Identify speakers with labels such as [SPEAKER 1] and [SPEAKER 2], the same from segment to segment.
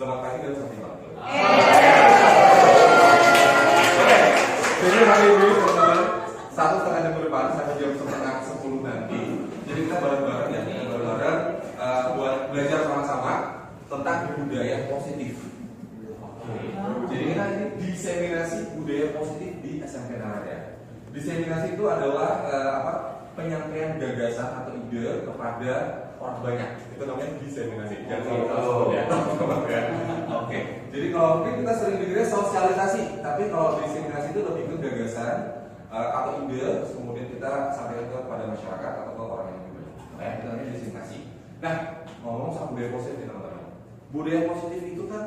[SPEAKER 1] Selamat pagi dan sampai jumpa. Jadi hari ini teman-teman 1,5 jam ke depan sampai jam 9:30 nanti. Jadi kita bareng-bareng ya, bareng-bareng buat belajar sama-sama tentang budaya positif. Jadi kita ini diseminasi budaya positif di SMP Narada. Diseminasi itu adalah penyampaian gagasan atau ide kepada orang banyak. Itu namanya diseminasi. Jangan salah ya. Oke. Jadi kalau mungkin kita sering dengarnya sosialisasi, tapi kalau diseminasi itu lebih ke gagasan atau ide, terus kemudian kita sampaikan kepada masyarakat atau ke orang yang berbeda. Nah, itu namanya diseminasi. Nah, ngomong soal budaya positif teman-teman. Budaya positif itu kan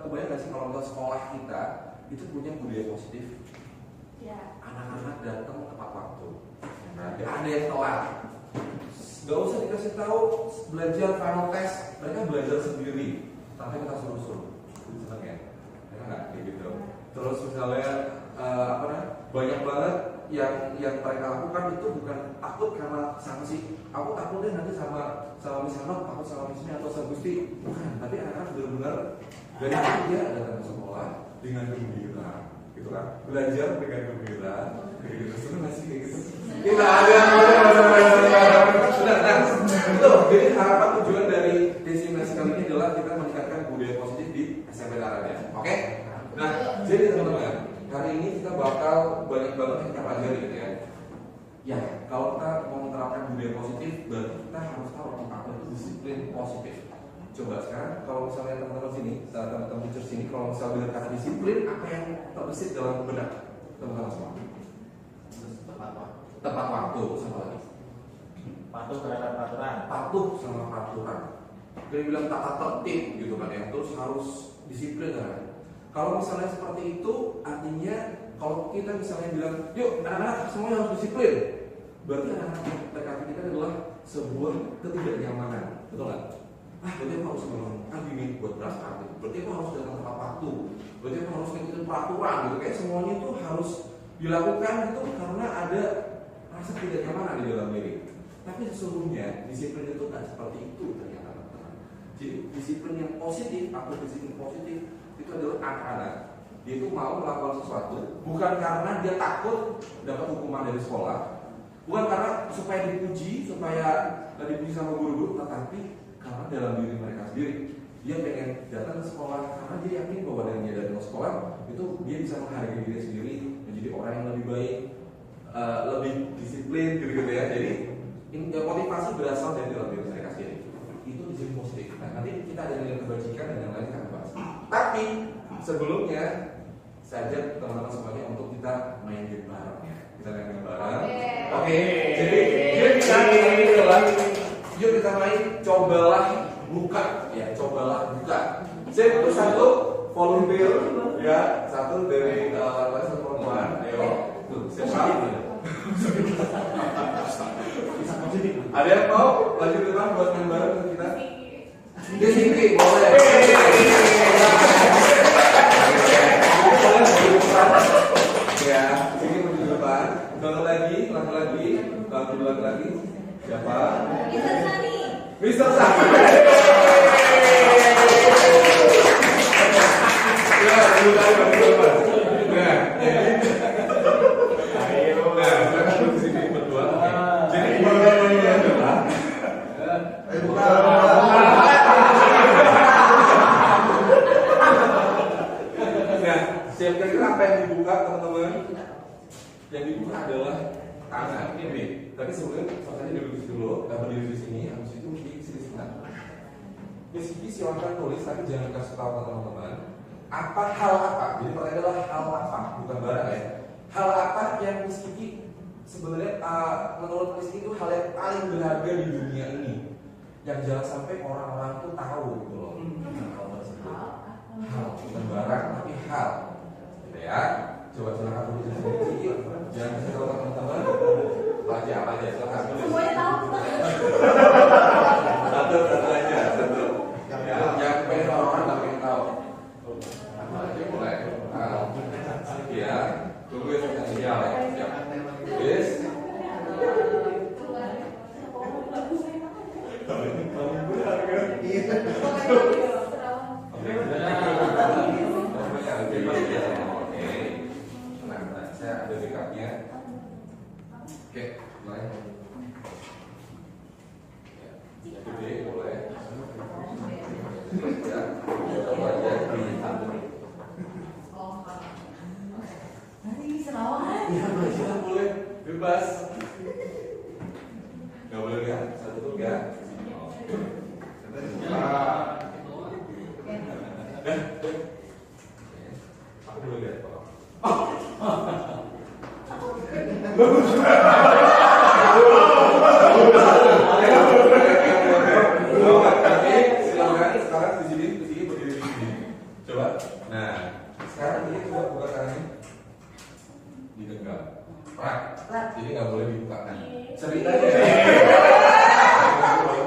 [SPEAKER 1] kebayang nggak sih kalau sekolah kita itu punya budaya positif? Ya. Anak-anak datang tepat waktu. Nah, gak ada yang telat. Gak usah dikasih tahu belajar final test, mereka belajar sendiri tanpa kita suruh-suruh. Seneng ya? Mereka nggak kayak gitu. Terus misalnya banyak banget yang mereka lakukan itu bukan takut karena sanksi. Aku takutnya nanti sama misalnya takut sama misalnya atau sama Gusti, bukan. Tapi anak-anak benar-benar dari itu dia datang ke sekolah dengan gembira, gitu kan? Belajar dengan gembira, kayak gitu. Seneng nggak sih kayak gitu? Kita ada sudah. Itu jadi harapan tujuan dari diseminasi kali ini adalah kita meningkatkan budaya positif di SMP Narada. Oke? Nah, jadi teman-teman, hari ini kita bakal banyak banget yang kita pelajari gitu ya. Ya, kalau kita mau menerapkan budaya positif, berarti kita harus tahu apa itu disiplin positif. Coba sekarang, kalau misalnya teman-teman sini, teman-teman teacher sini, kalau misalnya dengar kata disiplin, apa yang terbesit dalam benak teman-teman semua? Tepat waktu, sama lagi.
[SPEAKER 2] Patuh terhadap peraturan.
[SPEAKER 1] Patuh sama peraturan. Dia bilang tata tertib gitu kan ya, terus harus disiplin kan. Kalau misalnya seperti itu, artinya kalau kita misalnya bilang, yuk anak-anak semuanya harus disiplin, berarti anak-anak TKP kita adalah sebuah ketidaknyamanan, betul nggak? Berarti aku harus melakukan gini buat berangkat, berarti aku harus datang tepat waktu, berarti aku harus ngikutin peraturan gitu, kayak semuanya itu harus dilakukan itu karena ada rasa ketidaknyamanan di dalam diri. Tapi sesungguhnya disiplin itu nggak seperti itu ternyata teman-teman. Jadi disiplin yang positif atau disiplin positif itu adalah anak-anak dia itu mau melakukan sesuatu bukan karena dia takut dapat hukuman dari sekolah, bukan karena supaya dipuji, supaya dipuji sama guru-guru, tetapi karena dalam diri mereka sendiri dia pengen datang ke sekolah karena dia yakin bahwa dengan dia datang ke sekolah itu dia bisa menghargai diri sendiri, menjadi orang yang lebih baik, lebih disiplin gitu ya. Jadi motivasi berasal dari dalam diri mereka sendiri. Itu disiplin positif. Nah, nanti kita ada nilai kebajikan dan yang lain kita bahas. Tapi sebelumnya saya ajak teman-teman semuanya untuk kita main game bareng ya. Kita main game bareng. Oke. Jadi kita adalah yuk kita main cobalah buka ya, cobalah buka. Saya butuh satu volunteer ya, satu dari satu perempuan. Ayo. Tuh, siapa? Ada yang mau lanjut ke depan buat main bareng dengan kita? Siki, boleh. Ya, Siki menuju depan. Satu lagi. Siapa? Mister Sani. Ya, dulu. Apa yang dibuka teman-teman? Yang dibuka adalah tangan ini. Tapi sebelumnya saya dulu, nggak berdiri di sini. Habis itu di sini sebelah. Miss Kiki silahkan tulis, tapi jangan kasih tahu ke teman-teman. Hal apa? Jadi pertanyaan adalah hal apa, bukan barang ya. Hal apa yang Miss Kiki sebenarnya menurut Miss Kiki itu hal yang paling berharga di dunia ini, yang jangan sampai orang-orang tuh tahu gitu loh. Hal tersebut. Hal bukan barang, tapi hal. Ya, coba silakan tulis di sini. Jangan kasih tahu teman-teman. Apa aja, silakan tulis.
[SPEAKER 3] Semuanya tahu.
[SPEAKER 1] Satu aja, satu. Ya, yang pengen orang nggak pengen tahu. Apa aja boleh. Ya, tunggu ya sampai siap. Yes. Kamu berharga. Ya, coba aja di
[SPEAKER 3] Nanti serawan.
[SPEAKER 1] Iya, boleh, boleh, bebas. Gak boleh kan? Satu tuh ya. Aku boleh lihat Pak. Silakan sekarang di sini berdiri di sini. Coba. Nah, sekarang ini coba buka tangannya. Digenggam. Jadi nggak boleh dibuka kan? Ceritanya.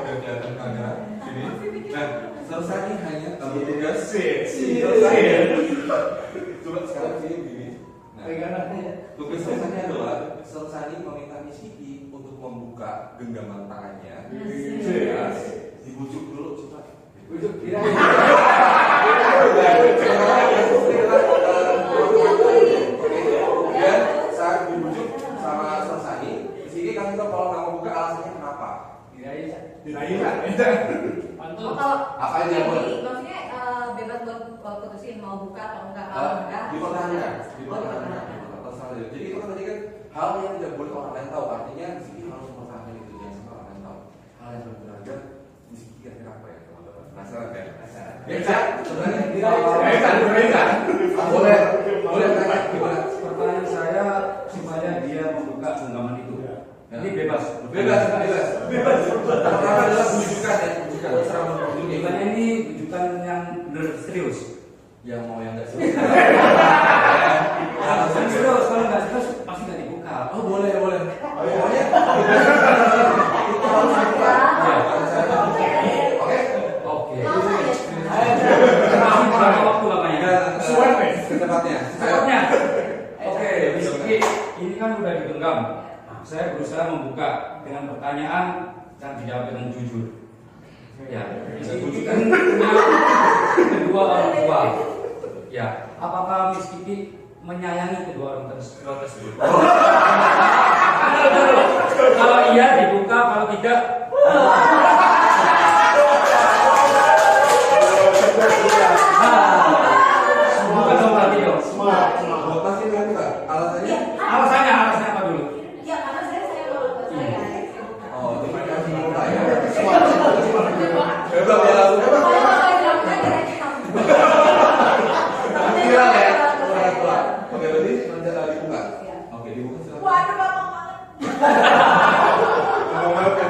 [SPEAKER 1] Kelihatan kamera. Sini. Nah, selesai hanya kamu tugas. Selesai. Coba sekarang sini begini. Nah, tugas selesainya adalah selesai meminta Miss Kiki untuk membuka genggaman tangannya. Dibujuk dulu coba. Bujuk kira. Kemudian saat dibujuk sama selesai, di sini kasih tahu kalau nggak mau buka alasannya kenapa.
[SPEAKER 3] Kalau
[SPEAKER 1] Apa aja
[SPEAKER 3] jadi,
[SPEAKER 1] boleh?
[SPEAKER 3] maksudnya bebas buat putusin mau buka atau enggak, kalau enggak
[SPEAKER 1] Dipertahankan.
[SPEAKER 3] dipertahankan.
[SPEAKER 1] Jadi itu kan tadi kan hal yang tidak boleh orang lain tahu. Artinya di sini harus mempertahankan itu, jangan sampai orang lain tahu. Hal yang berharga di sini kira-kira apa ya teman-teman? Penasaran kan? Bisa? Sebenarnya boleh tanya gimana?
[SPEAKER 4] Pertanyaan saya supaya dia membuka genggaman itu. Ini bebas.
[SPEAKER 1] Pertama adalah bujukan ya, bujukan. Terserah mau bujuk ya.
[SPEAKER 4] Bukannya ini bujukan yang benar serius.
[SPEAKER 1] Yang mau yang nggak serius.
[SPEAKER 4] Yang serius, kalau nggak serius pasti nggak dibuka.
[SPEAKER 1] Oh boleh. Pokoknya itu harus dibuka. Oke.
[SPEAKER 4] Oke.
[SPEAKER 3] Lama ya?
[SPEAKER 4] Masih berapa waktu lamanya?
[SPEAKER 1] Secepatnya.
[SPEAKER 4] Oke, Rizky, ini kan udah digenggam. Saya berusaha membuka dengan pertanyaan dan dijawab dengan jujur. Ya, Rizky kan punya kedua orang tua. Ya, apakah Miss Kiki menyayangi kedua orang tersebut? Kalau iya dibuka, kalau tidak bukan dong berarti dong.
[SPEAKER 1] Pasti kan buka. Alasannya?
[SPEAKER 4] Alasannya apa dulu?
[SPEAKER 3] Ya karena saya
[SPEAKER 1] Oh, terima kasih buka ya. Bebas ya langsung. Bilang ya. Oke, berarti nanti dibuka. Oke, dibuka silakan.
[SPEAKER 3] Waduh, gampang banget.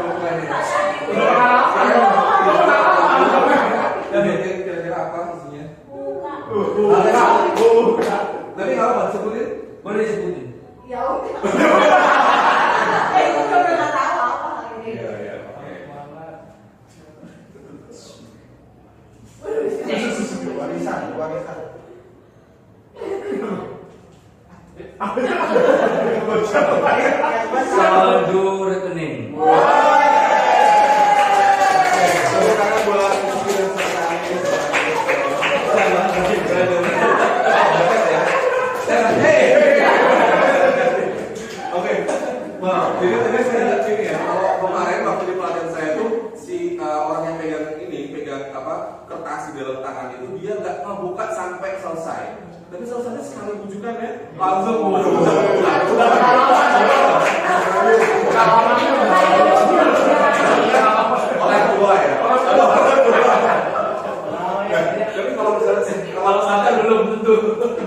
[SPEAKER 1] Buka ini. Dan kira-kira apa isinya? Tapi kalau mau disebutin?
[SPEAKER 4] Boleh disebutin.
[SPEAKER 3] Ya udah. Itu udah nggak tahu apa ini.
[SPEAKER 1] Iya, oke.
[SPEAKER 2] Warisan.
[SPEAKER 4] Saldo rekening.
[SPEAKER 1] Karena buat Oke, jadi tadi saya lihat sini ya. Kalau kemarin waktu di pelatihan saya tuh si orang yang pegang kertas di dalam tangan itu dia nggak membuka sampai selesai. Tapi selesainya sekali bujukan ya, langsung oleh tua ya. Tapi kalau misalnya belum tentu.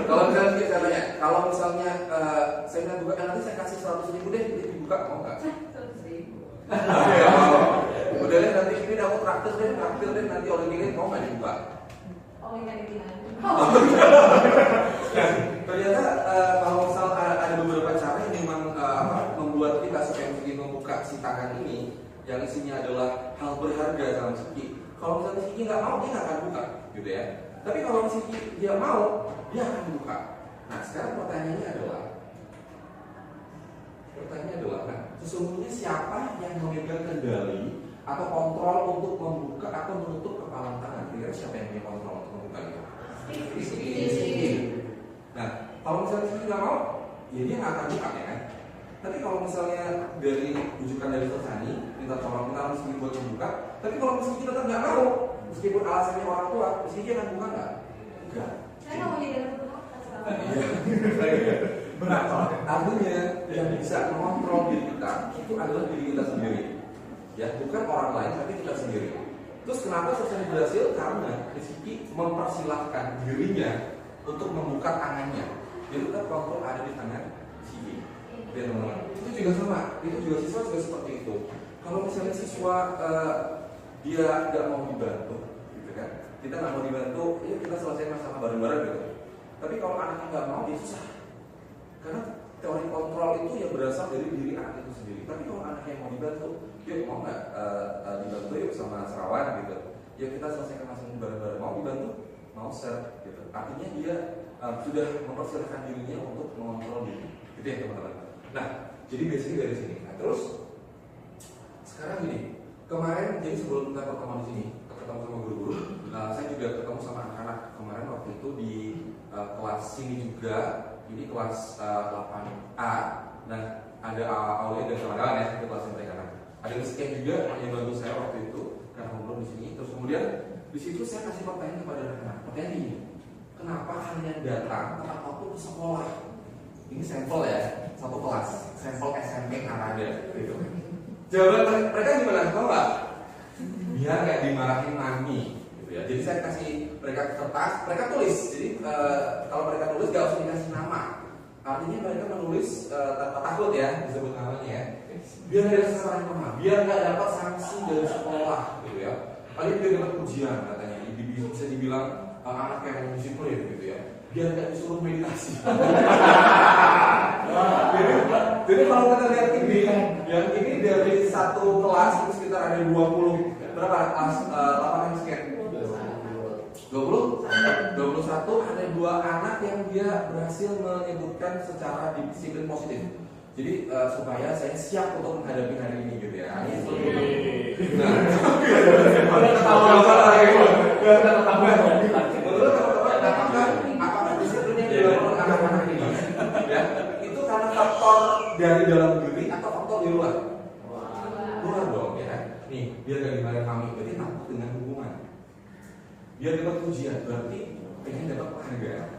[SPEAKER 1] Kalau misalnya saya tanya, kalau misalnya saya nggak buka, nanti saya kasih 100.000 deh, jadi dibuka mau nggak? 100.000. Udah deh nanti ini aku traktir deh nanti oleh gini mau nggak dibuka?
[SPEAKER 3] Oh ini kan
[SPEAKER 1] Ternyata kalau misal ada beberapa cara yang memang membuat kita supaya ingin membuka si tangan ini yang isinya adalah hal berharga dalam Siki. Kalau misalnya Siki nggak mau, dia nggak akan buka, gitu ya. Tapi kalau Siki dia mau, dia akan buka. Nah sekarang pertanyaannya adalah, nah, sesungguhnya siapa yang memegang kendali atau kontrol untuk membuka atau menutup kepalan tangan? Kira-kira siapa yang punya kontrol untuk membuka itu? Siki. Nah, kalau misalnya Siki nggak mau, ya dia nggak akan buka ya kan? Tapi kalau misalnya dari bujukan dari Sani minta tolong kita harus buat membuka, tapi kalau Siki tetap nggak mau, meskipun alasannya orang tua, Miss Kiki akan buka nggak? Enggak.
[SPEAKER 3] Saya nggak mau jadi anak
[SPEAKER 1] Berat. Artinya yang bisa mengontrol diri kita itu adalah diri kita sendiri, ya, bukan orang lain tapi kita sendiri. Terus kenapa sukses berhasil? Karena Rizky mempersilahkan dirinya untuk membuka tangannya. Jadi kita kontrol ada di tangan Rizky. Ya teman-teman. Itu juga sama. Itu juga siswa juga seperti itu. Kalau misalnya siswa dia nggak mau dibantu, gitu kan? Kita nggak mau dibantu, ya kita selesai masalah bareng-bareng gitu. Tapi kalau anaknya nggak mau, dia susah. Karena teori kontrol itu ya berasal dari diri anak itu sendiri. Tapi kalau anaknya mau dibantu, yuk mau nggak dibantu yuk sama Serawan gitu. Yuk kita selesaikan masalah ini bareng-bareng. Mau dibantu? Mau share gitu. Artinya dia sudah mempersiapkan dirinya untuk mengontrol diri. Gitu ya teman-teman. Nah, jadi basically dari sini. Nah, terus sekarang gini, kemarin jadi sebelum kita pertemuan di sini, ketemu sama guru-guru, saya juga ketemu sama anak-anak kemarin waktu itu di kelas sini juga. Ini kelas 8A. Nah, ada Aulia dan kawan-kawan ya, itu kelas mereka. Nah, ada sekian juga yang bantu saya waktu itu karena ngobrol di sini. Terus kemudian di situ saya kasih pertanyaan kepada anak-anak. Pertanyaan ini, kenapa kalian datang tepat waktu ke sekolah? Ini sampel ya, satu kelas, sampel SMP Kanada. Gitu. Jawaban mereka gimana? Tahu nggak? Biar nggak dimarahin mami. Gitu ya. Jadi saya kasih mereka kertas, mereka tulis. Jadi kalau mereka tulis nggak usah dikasih nama. Artinya mereka menulis tanpa takut ya disebut namanya ya. Biar nggak ada kesalahan mama, biar nggak dapat sanksi dari sekolah, gitu ya. Paling biar dapat ujian katanya. Bisa dibilang anak yang disiplin gitu ya. Biar nggak disuruh meditasi. Jadi kalau kita lihat ini, yang ini dari satu kelas itu sekitar ada 20 berapa kelas 8 sekian. 21 ada 2 anak yang dia berhasil menyebutkan secara disiplin positif. Jadi supaya saya siap untuk menghadapi hari ini gitu ya. Apakah disiplin yang dilakukan anak-anak ini ya itu karena faktor dari dalam diri atau faktor di luar? Luar dong ya. Nih biar gak dimarahin mami, berarti takut dengan hukuman. Biar dapat ujian, berarti pengen dapat penghargaan.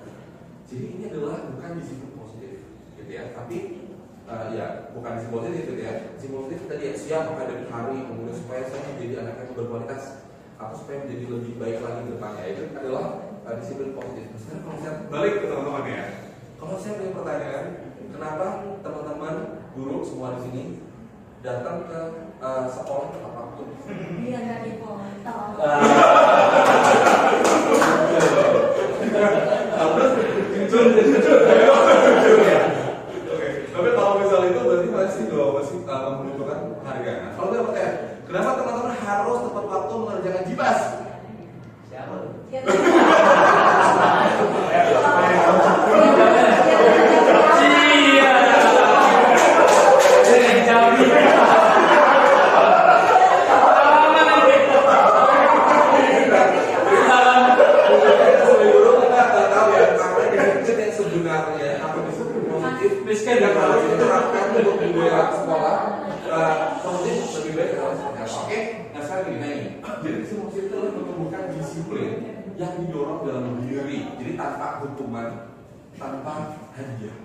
[SPEAKER 1] Jadi ini adalah bukan disiplin positif, gitu ya. Tapi ya bukan disiplin positif, gitu ya. Disiplin positif tadi ya, siap menghadapi hari, kemudian supaya saya menjadi anak yang berkualitas, atau supaya menjadi lebih baik lagi ke depannya. Itu adalah disiplin positif. Sekarang kalau saya balik ke teman-teman ya, kalau saya punya pertanyaan, kenapa teman-teman guru semua di sini datang ke sekolah tepat waktu?
[SPEAKER 3] Biar nggak dipotong.
[SPEAKER 1] Tapi kalau misal itu berarti masih membutuhkan penghargaan. Kalau tidak pertanyaan, kenapa teman-teman harus tepat waktu mengerjakan jibas?
[SPEAKER 2] Siapa?
[SPEAKER 1] Miskin yang harus diterapkan untuk budaya sekolah, kemudian lebih baik adalah seperti apa? Oke, nah sekarang gini, nah ini, jadi disiplin itu adalah menumbuhkan disiplin yang didorong dalam diri, jadi tanpa hukuman, tanpa hadiah,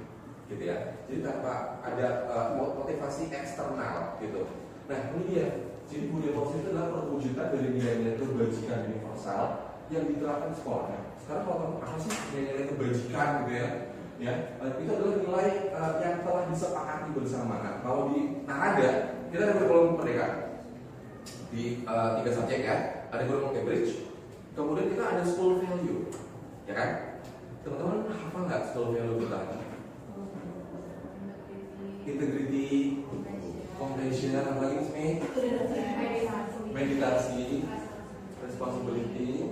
[SPEAKER 1] gitu ya. Jadi tanpa ada motivasi eksternal, gitu. Nah ini dia, jadi budaya positif itu adalah perwujudan dari nilai-nilai kebajikan universal yang diterapkan di sekolah. Nah, sekarang kalau kamu apa sih nilai-nilai kebajikan, gitu ya? Ya, itu adalah nilai yang telah disepakati bersama. Nah, kalau di Kanada kita ada kurikulum merdeka di 3 subjek ya. Ada kurikulum Cambridge, kemudian kita ada school value, ya kan? Teman-teman hafal nggak school value kita? Integrity, compassion, apa lagi sih? Meditasi, responsibility,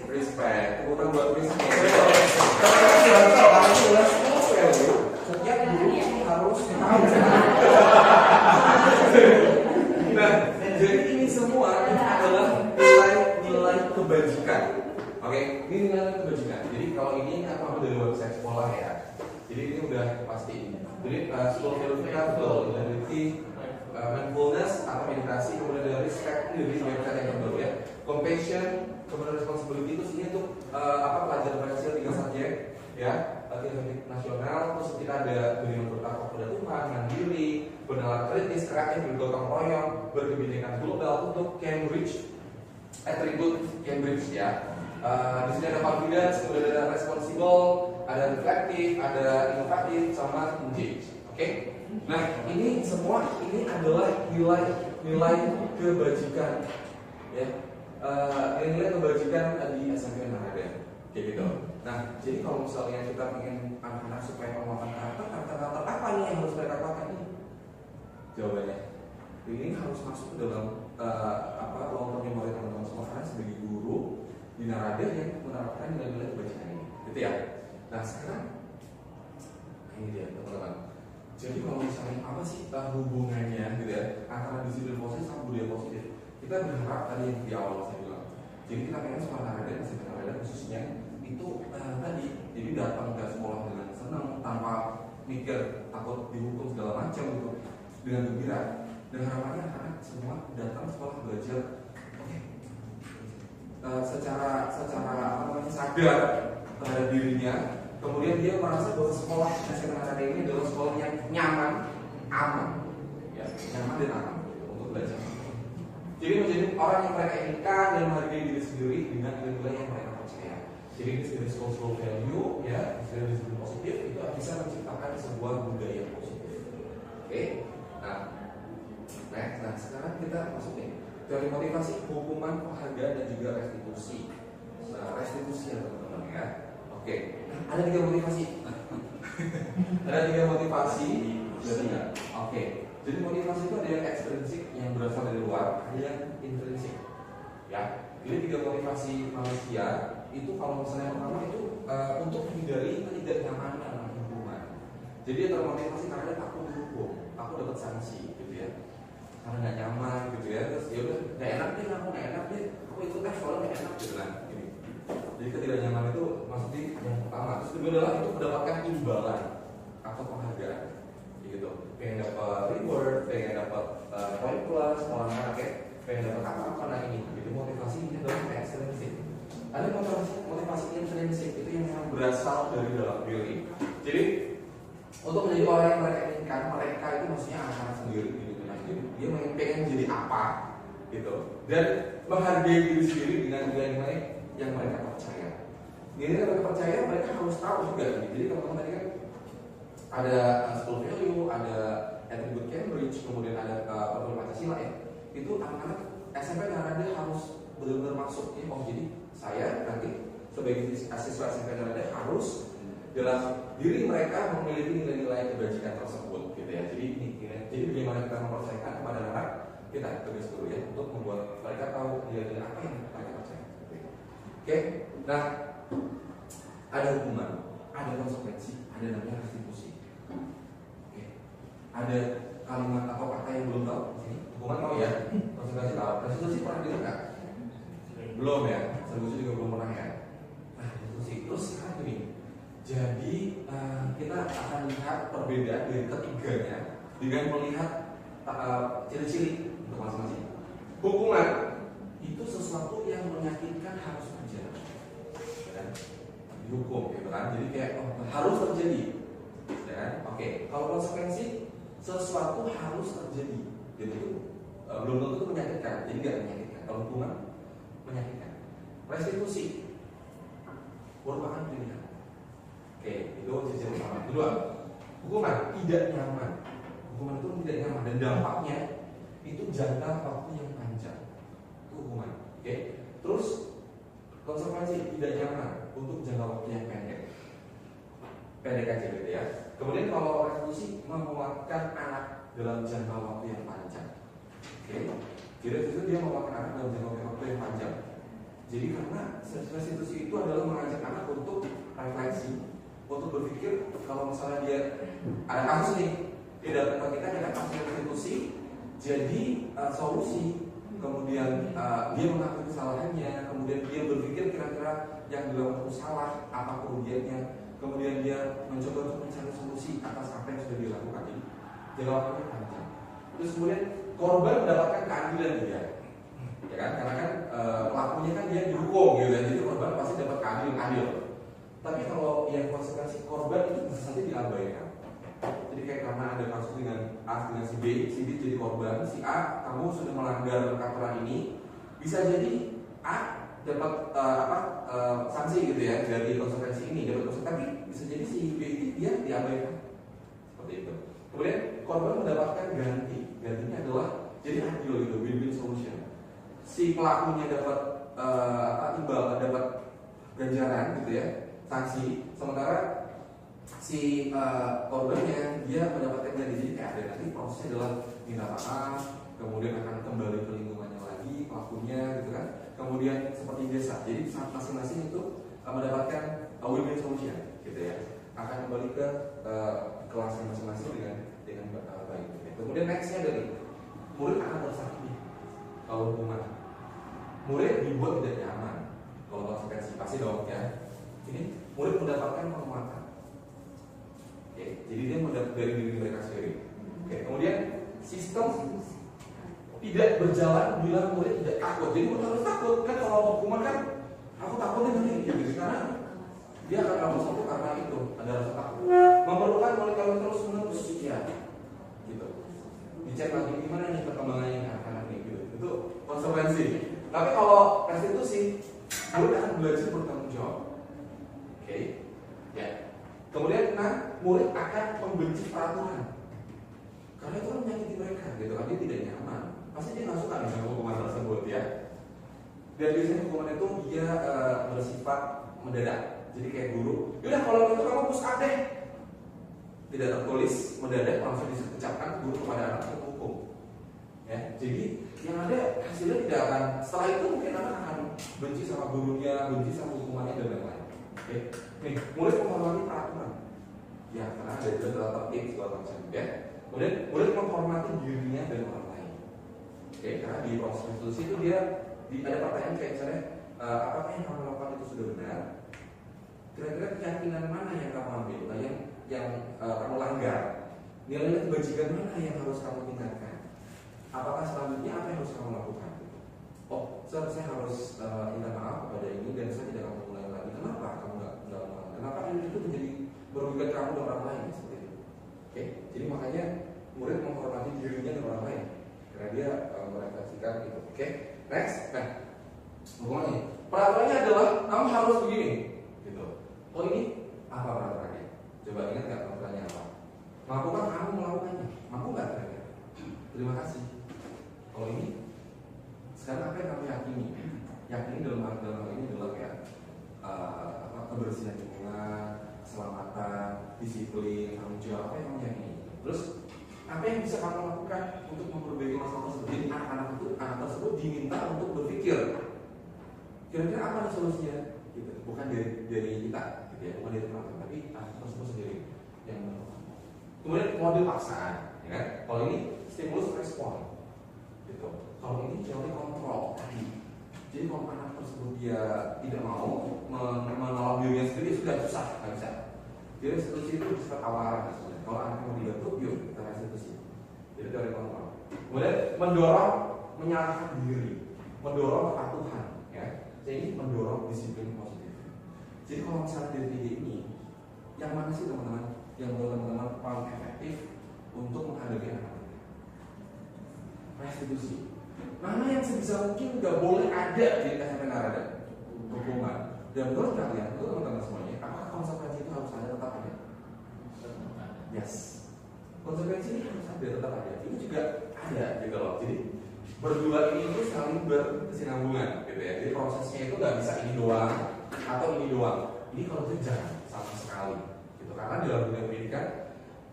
[SPEAKER 1] respect. Kurang buat respect. Setiap guru harus tahu. Nah, jadi ini semua ini adalah nilai kebajikan. Oke, ini nilai kebajikan. Jadi kalau ini apa dari website sekolah ya. Jadi ini udah pasti. Jadi school value kita betul, integrity, mindfulness atau meditasi, kemudian ada respect dari website yang terbaru ya, compassion, kemudian responsibility itu sini untuk pelajaran berhasil 3 subjek ya, latihan nasional, terus kita ada beriman bertakwa kepada Tuhan, mandiri, bernalar kritis, kreatif, bergotong royong, berkebinekaan global untuk Cambridge, atribut Cambridge ya. Di sini ada confidence, kemudian ada responsible, ada reflective, ada inovatif, sama engage. Oke? Nah, ini semua ini adalah nilai kebajikan, ya. Nilai kebajikan di SMP Narada, kayak gitu. Nah, jadi kalau misalnya kita ingin anak-anak supaya penguatan karakter apa nih yang harus mereka kuatkan ini? Jawabannya, ini harus masuk ke dalam long term memory teman-teman semua, karena sebagai guru di Narada yang menerapkan nilai-nilai kebajikan ini, gitu ya. Nah, sekarang ini dia teman-teman. Jadi kalau misalnya apa sih hubungannya gitu ya antara disiplin positif sama budaya positif? Kita berharap tadi yang di awal saya bilang. Jadi kita pengen sekolah Narada, masih Narada khususnya itu tadi, jadi datang ke sekolah dengan senang tanpa mikir takut dihukum segala macam gitu, dengan gembira. Dan harapannya anak semua datang sekolah belajar secara sadar terhadap dirinya. Kemudian dia merasa bahwa sekolah SMP Narada ini adalah sekolah yang nyaman, aman, ya, nyaman dan aman untuk belajar. Jadi menjadi orang yang mereka inginkan dan menghargai diri sendiri dengan nilai-nilai yang mereka percaya. Jadi dari social value, ya, dari disiplin positif itu bisa menciptakan sebuah budaya positif. Oke, nah sekarang kita masuk nih dari motivasi, hukuman, penghargaan dan juga restitusi. Nah, restitusi ya teman-teman ya. Oke, ada 3 motivasi. Ada 3 motivasi. Oke, jadi motivasi itu ada yang ekstrinsik yang berasal dari luar, ada yang intrinsik. Ya, jadi 3 motivasi manusia itu kalau misalnya yang pertama itu untuk menghindari ketidaknyamanan hubungan. Jadi dia termotivasi karena dia takut dihukum, takut dapat sanksi, gitu ya. Karena nggak nyaman, gitu ya. Terus ya udah nggak enak deh, aku nggak enak deh, aku ikut tes soalnya nggak enak, gitu kan. Jadi ketidaknyamanan itu maksudnya yang pertama. Terus kedua adalah itu mendapatkan imbalan atau penghargaan, gitu. Pengen dapat reward, pengen dapat poin plus, sekolah kayak pengen dapat apa-apa. Nah ini, jadi motivasinya adalah ekstrinsik. Ada motivasi intrinsik itu yang berasal dari dalam diri. Jadi untuk menjadi orang yang mereka inginkan, mereka itu maksudnya anak-anak sendiri, gitu. Nah, jadi dia pengen jadi apa, gitu. Dan menghargai diri sendiri dengan nilai-nilai yang mereka percaya. Ini yang mereka percaya, mereka harus tahu juga. Jadi teman-teman tadi kan ada school value, ada atribut Cambridge, kemudian ada peraturan Pancasila ya. Itu anak-anak SMP Narada harus benar-benar masuk. Oh jadi saya nanti sebagai siswa SMP Narada harus dalam diri mereka memiliki nilai-nilai kebajikan tersebut, gitu ya. Jadi bagaimana kita mempercayakan kepada anak kita tugas guru ya untuk membuat mereka tahu nilai-nilai apa yang mereka percaya. Oke, nah ada hukuman, ada konsekuensi, ada namanya restitusi. Oke, ada kalimat atau kata yang belum tahu di sini. Hukuman tahu ya, konsekuensi tahu. Restitusi pernah dengar nggak? Belum ya, restitusi juga belum pernah ya. Nah, restitusi terus sekarang gini. Jadi kita akan lihat perbedaan dari ketiganya dengan melihat ciri-ciri untuk masing-masing. Hukuman itu sesuatu yang menyakitkan harus terjadi, ya, dihukum, gitu kan? Jadi kayak harus terjadi, ya. Oke. Kalau konsekuensi sesuatu harus terjadi, gitu. Belum tentu itu menyakitkan, jadi nggak menyakitkan. Kalau hukuman menyakitkan. Restitusi merupakan pilihan. Oke, itu sisi pertama. Kedua, hukuman tidak nyaman. Hukuman itu tidak nyaman dan dampaknya itu jangka waktu yang panjang. Itu hukuman. Oke. Terus konsekuensi tidak nyaman untuk jangka waktu yang pendek. Pendek aja gitu ya. Kemudian kalau restitusi menguatkan anak dalam jangka waktu yang panjang. Oke. Jadi itu dia menguatkan anak dalam jangka waktu yang panjang. Jadi karena restitusi itu adalah mengajak anak untuk refleksi, untuk berpikir kalau misalnya dia ada kasus nih, dia datang ke kita dengan kasus restitusi, jadi solusi, kemudian dia mengakui kesalahannya, kemudian dia berpikir kira-kira yang dilakukan itu salah, apa kerugiannya, kemudian dia mencoba untuk mencari solusi atas apa yang sudah dilakukan. Jadi waktunya panjang. terus kemudian korban mendapatkan keadilan dia, ya kan? Karena kan pelakunya kan dia dihukum gitu, dan jadi korban pasti dapat keadilan adil. Tapi kalau yang konsekuensi korban itu bisa saja diabaikan. Jadi kayak karena ada kasus dengan A dengan si B jadi korban, si A kamu sudah melanggar aturan ini, bisa jadi A dapat sanksi gitu ya dari konsekuensi ini, dapat konsekuensi, tapi bisa jadi si B ini dia diabaikan seperti itu. Kemudian korban mendapatkan gantinya adalah jadi adil gitu, win-win solution. Si pelakunya dapat imbal, dapat ganjaran gitu ya, sanksi, sementara si korbannya dia mendapatkan ganti. Jadi kayak ada nanti prosesnya adalah minta maaf, kemudian akan kembali ke lingkungannya lagi pelakunya gitu kan, kemudian seperti biasa. Jadi masing-masing itu mendapatkan win-win solution gitu ya, akan kembali ke kelasnya masing-masing dengan baik gitu ya. Kemudian nextnya dari murid akan tersakiti kalau hukuman, murid dibuat tidak nyaman kalau konsekuensi pasti dong ya. Ini murid mendapatkan penguatan. Oke, jadi dia mendapat dari diri mereka sendiri. Oke, kemudian sistem tidak berjalan bila murid tidak takut. Jadi murid harus takut kan, kalau hukuman kan aku takutnya nanti gitu, karena dia akan kamu satu karena itu ada rasa takut. Memerlukan murid kamu terus menerus ya, gitu. Dicek lagi gimana nih perkembangannya anak-anak nih gitu. Itu konsekuensi. Tapi kalau restitusi, murid akan belajar bertanggung jawab. Oke, ya. Kemudian murid akan membenci peraturan karena itu kan menyakiti mereka gitu kan, dia tidak nyaman, pasti dia nggak suka nih sama hukuman tersebut ya. Dan biasanya hukuman itu dia bersifat mendadak, jadi kayak guru, yaudah kalau gitu kamu push up deh, tidak tertulis, mendadak langsung diucapkan guru kepada anak yang hukum ya. Jadi yang ada hasilnya tidak akan, setelah itu mungkin anak akan benci sama gurunya, benci sama hukumannya dan lain-lain. Oke, nih murid menghormati peraturan, ya karena ada juga tertib segala macam, ya. Kemudian murid menghormati dirinya dan orang lain. Oke, karena di proses restitusi itu dia ada pertanyaan kayak misalnya, apakah yang kamu lakukan itu sudah benar? Kira-kira keyakinan mana yang kamu ambil, yang kamu langgar? Nilai kebajikan mana yang harus kamu tingkatkan? Apakah selanjutnya apa yang harus kamu lakukan? Oh, saya harus minta maaf kepada ini dan saya tidak akan mengulangi lagi. Kenapa kamu nggak mengulangi? Kenapa itu menjadi merugikan kamu dan orang lain seperti itu? Oke, jadi makanya murid menghormati dirinya dan orang lain karena dia merefleksikan itu. Oke, next. Nah, ngomongnya peraturannya adalah kamu harus begini, gitu. Oh ini apa peraturannya? Coba ingat nggak peraturannya apa? Mampukah kamu melakukannya? Mampu nggak kira-kira? Terima kasih. Kalau ini sekarang apa yang kamu yakini? Yakini dalam hal ini adalah kayak kebersihan lingkungan, keselamatan, disiplin, tanggung jawab, apa yang kamu yakini? Terus apa yang bisa kamu lakukan untuk memperbaiki masalah tersebut? Jadi anak tersebut diminta untuk berpikir kira-kira apa nih solusinya? Gitu. Bukan dari kita, gitu ya, bukan dari teman-teman, tapi anak tersebut sendiri yang menentukan. Kemudian model paksaan, ya kan? Kalau ini stimulus respon, gitu. Kalau ini teori kontrol tadi. Jadi kalau anak tersebut dia tidak mau menolong dirinya sendiri, sudah susah, nggak bisa. Jadi restitusi itu bersifat tawaran. Kalau anak mau dibantu, yuk kita restitusi. Jadi teori kontrol. Kemudian mendorong menyalahkan diri, mendorong kepatuhan, ya. Jadi mendorong disiplin positif. Jadi kalau misalnya dari tiga ini, yang mana sih teman-teman? Yang menurut teman-teman paling efektif untuk menghadapi anak? Restitusi. Mana yang sebisa mungkin nggak boleh ada di SMP Narada hukuman. Dan menurut kalian, menurut teman-teman semuanya, apakah konsekuensi itu harus ada, tetap ada? Yes. Konsekuensi ini harus ada, tetap ada. Ini juga ada gitu loh. Jadi berdua ini itu saling berkesinambungan gitu ya. Jadi prosesnya itu nggak bisa ini doang atau ini doang. Ini kalau itu jangan sama sekali gitu. Karena dalam dunia pendidikan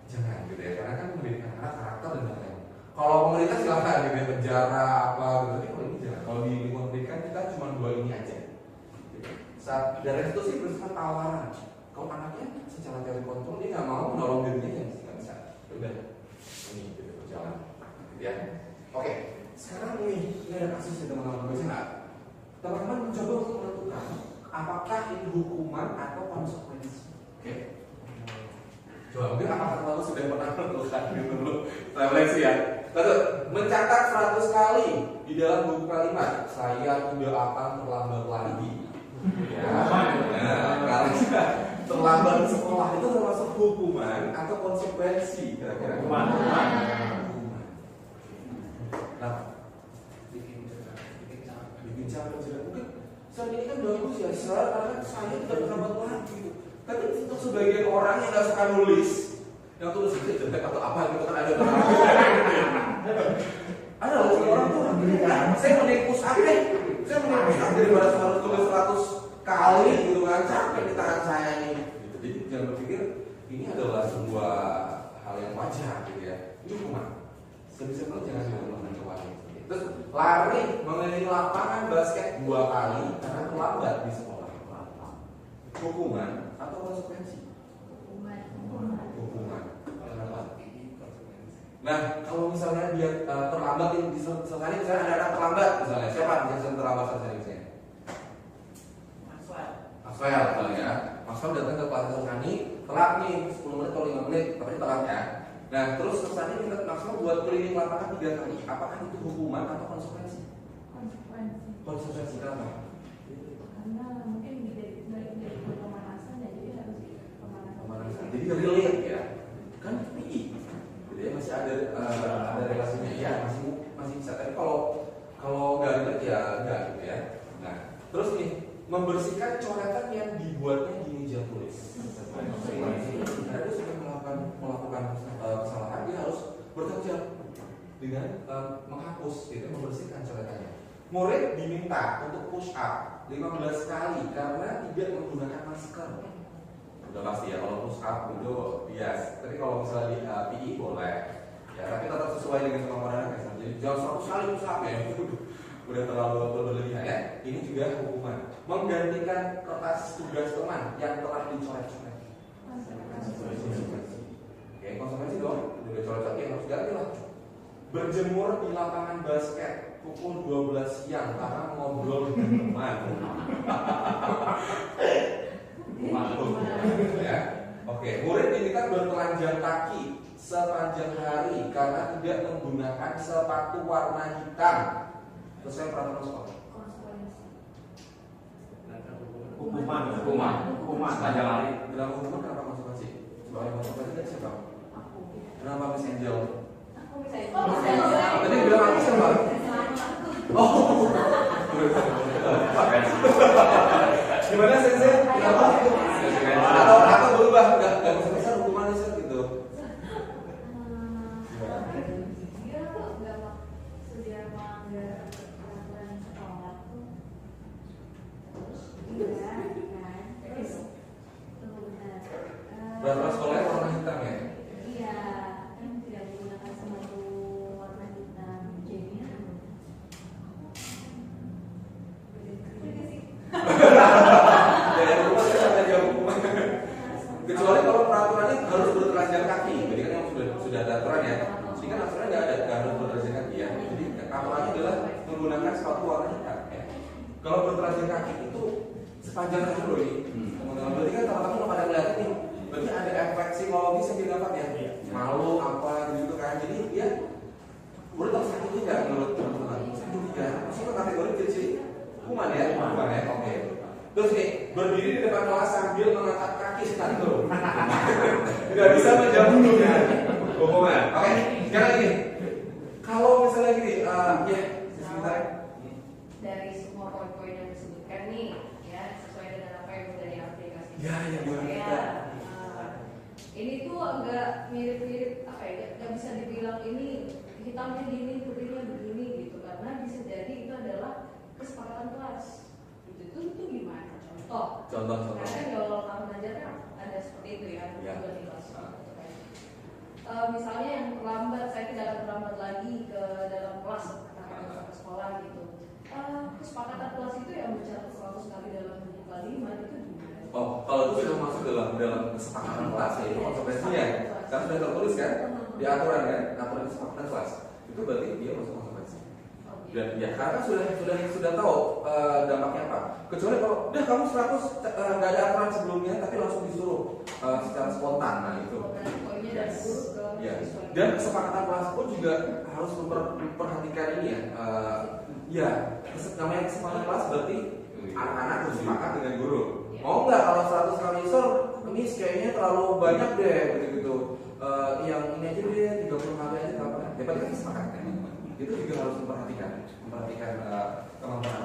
[SPEAKER 1] jangan gitu ya. Karena kan pendidikan anak karakter dan lain-lain. Kalau pemerintah silakan gitu ya, penjara apa gitu. Tapi kalau ini jangan. Kalau di lingkungan pendidikan kita cuma dua ini aja. Gitu. Saat dari restitusi bersifat tawaran. Kalau anaknya secara teori kontrol dia nggak mau menolong dirinya, yang nggak bisa. Udah ini gitu berjalan. Gitu ya. Oke. Sekarang ini ada kasus ya teman-teman, bisa nggak? Teman-teman mencoba untuk menentukan apakah ini hukuman atau konsekuensi. Oke? Coba mungkin apakah kamu sudah pernah menentukan gitu dulu refleksi ya? Lalu mencatat 100 kali di dalam buku kalimat saya tidak akan terlambat lagi. Ya, kalau terlambat di sekolah itu termasuk hukuman atau konsekuensi kira-kira?
[SPEAKER 2] Hukuman.
[SPEAKER 1] Nah, bikin capek juga. Mungkin saat ini kan bagus ya, karena saya tidak terlambat lagi. Tapi untuk sebagian orang yang nggak suka nulis, yang tulis itu jelek atau apa gitu kan ada. Ada loh orang tuh, saya mending push up deh. Saya mending push up daripada harus tulis 100 kali gitu kan, capek di tangan saya ini. Gitu. Jadi jangan berpikir ini adalah sebuah hal yang wajar gitu ya. Ini hukuman. Sebisa kalau jangan mencoba. Terus lari mengelilingi lapangan basket 2 kali karena terlambat di sekolah. Hukuman atau konsekuensi? Hukuman. Kenapa? Nah, kalau misalnya dia terlambat di selesai, misalnya ada anak terlambat misalnya, siapa yang terlambat selesai misalnya? Maxwell misalnya ya. Maxwell datang ke kelas Sani, telat nih 10 menit atau 5 menit, tapi telat ya. Nah, terus Sani minta Maxwell buat keliling lapangan 3 kali. Apakah itu hukuman atau konsekuensi? Konsekuensi kenapa?
[SPEAKER 3] Karena mungkin dari pemanasan jadi harus
[SPEAKER 1] Pemanasan. Jadi relate ya. Kan PI. Jadi masih ada relasinya ya, masih bisa. Tapi kalau nggak relate ya nggak gitu ya. Nah, terus nih membersihkan coretan yang dibuatnya di meja tulis. Karena dia sudah melakukan kesalahan, dia harus bertanggung jawab dengan menghapus, gitu, membersihkan coretannya. Murid diminta untuk push up 15 kali karena tidak menggunakan masker. Udah pasti ya, kalau push up itu bias. Tapi kalau misalnya di PI boleh, ya tapi tetap sesuai dengan kemampuan anak. Jadi jangan 100 kali push up ya, udah terlalu berlebihan ya. Ini juga hukuman. Menggantikan kertas tugas teman yang telah dicoret-coret. Oke, konsekuensi dong. Udah coret-coret yang harus ganti lah. Berjemur di lapangan basket pukul 12 siang karena ngobrol dengan teman. Ya. Oke, murid diminta bertelanjang kaki sepanjang hari karena tidak menggunakan sepatu warna hitam. Sesuai peraturan sekolah.
[SPEAKER 2] Hukuman
[SPEAKER 4] sepanjang hari.
[SPEAKER 1] Dalam hukuman kenapa konsekuensi? Sebagai konsekuensi kan siapa? Kenapa Miss Angel? Tadi bilang aku siapa? Oh. Gimana Sensei? Kenapa? Atau berubah? Enggak besar hukumannya sih gitu.
[SPEAKER 3] dia nggak sudah melanggar peraturan sekolah tuh. Iya kan. Terus
[SPEAKER 1] Peraturan sekolahnya warna hitam ya?
[SPEAKER 3] iya kan tidak menggunakan sepatu warna hitam jadinya beda sih.
[SPEAKER 1] Ya, hukuman kan ada hukuman. Kecuali kalau peraturannya harus bertelanjang kaki, jadi kan yang sudah ada aturan ya. Sehingga aturannya nggak harus bertelanjang kaki ya. Jadi aturannya adalah menggunakan sepatu warna hitam. Ya. Kalau bertelanjang kaki itu sepanjang hari loh ini. Teman-teman berarti kan teman-teman udah pada ngeliat ini. Berarti ada efek psikologis yang didapat ya. Malu apa gitu kan. Jadi dia menurut aku sakit juga menurut teman-teman. Sakit juga. Maksudnya kategori jadi hukuman ya. Hukuman ya. Oke. Terus nih, berdiri di depan kelas sambil mengangkat kaki sekalipun. Tidak bisa menjawab dulu ya. Hukuman. Oke, sekarang gini. Kalau misalnya gini, ya, sebentar.
[SPEAKER 5] Dari semua poin-poin yang disebutkan nih, ya sesuai dengan apa yang sudah diaplikasikan.
[SPEAKER 1] Ya,
[SPEAKER 5] Ya, ini tuh agak mirip-mirip apa ya? Gak bisa dibilang ini hitamnya gini, putihnya begini gitu, karena bisa jadi itu adalah kesepakatan kelas. Itu gimana? Contoh. Karena kan kalau tahun ajar kan ada seperti itu ya, bukan di kelas. Misalnya yang terlambat, saya tidak akan terlambat lagi ke dalam kelas atau ke sekolah gitu. Kesepakatan kelas itu yang mencatat 100 kali dalam buku kalimat itu gimana?
[SPEAKER 1] Oh, kalau itu sudah masuk dalam kesepakatan kelas ya, itu konsekuensinya. Karena sudah tertulis kan di aturan kan, aturan kesepakatan kelas. Itu berarti dia masuk konsekuensi. Dan ya karena sudah tahu dampaknya apa. Kecuali kalau udah kamu 100 nggak ada aturan sebelumnya tapi langsung disuruh secara spontan, nah itu.
[SPEAKER 5] Poinnya dari guru ke
[SPEAKER 1] Ya.
[SPEAKER 5] siswa.
[SPEAKER 1] Dan kesepakatan kelas pun juga harus memperhatikan ini ya. Ya, namanya kesepakatan kelas berarti anak-anak harus sepakat dengan guru. Mau nggak kalau 100 kali isol, ini kayaknya terlalu banyak deh gitu-gitu. Yang ini aja deh 30 kali aja nggak apa-apa. Ya berarti kan sepakat kan? Itu juga harus memperhatikan kemampuan.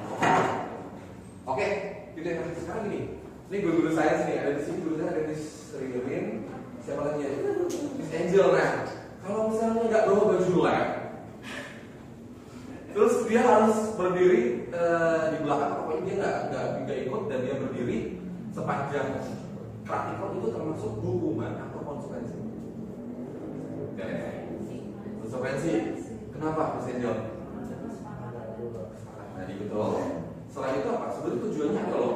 [SPEAKER 1] Oke, gitu ya. Sekarang gini, ini guru-guru saya sini ada di sini, guru saya ada Miss Ririn, siapa lagi ya? Miss Angel. Nah, kalau misalnya nggak bawa baju lab, terus dia harus berdiri di belakang, pokoknya dia nggak ikut dan dia berdiri sepanjang praktikal itu termasuk hukuman atau konsekuensi. Konsekuensi. Kenapa Mas Angel? Jadi betul. Selain itu apa? Sebenarnya tujuannya apa loh?